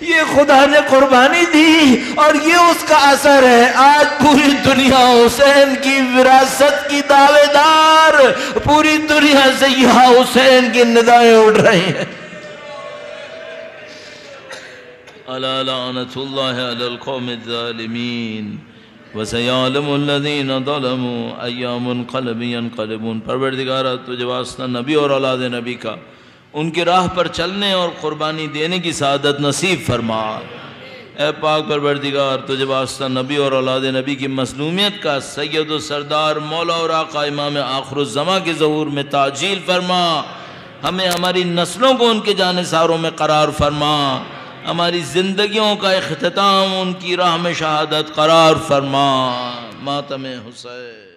یہ خدا نے قربانی دی اور یہ اس کا اثر ہے. آج پوری دنیا حسین کی وراثت کی دعوے دار، پوری دنیا سے یہاں حسین کی ندائیں اٹھ رہی ہیں. الا لعنت اللہ علی القوم الظالمین وسیعلم الذین ظلموا ای منقلب ینقلبون. پروردگارہ تجھے واسطہ نبی اور اولاد نبی کا ان کی راہ پر چلنے اور قربانی دینے کی سعادت نصیب فرما. اے پاک پروردگار تجھے واسطہ نبی اور اولاد نبی کی مظلومیت کا سید و سردار مولا اور آقا امام آخر الزماں کے ظہور میں تعجیل فرما. ہمیں ہماری نسلوں کو ان کے جانثاروں میں قرار فرما. ہماری زندگیوں کا اختتام ان کی راہ میں شہادت قرار فرما. ماتم حسین.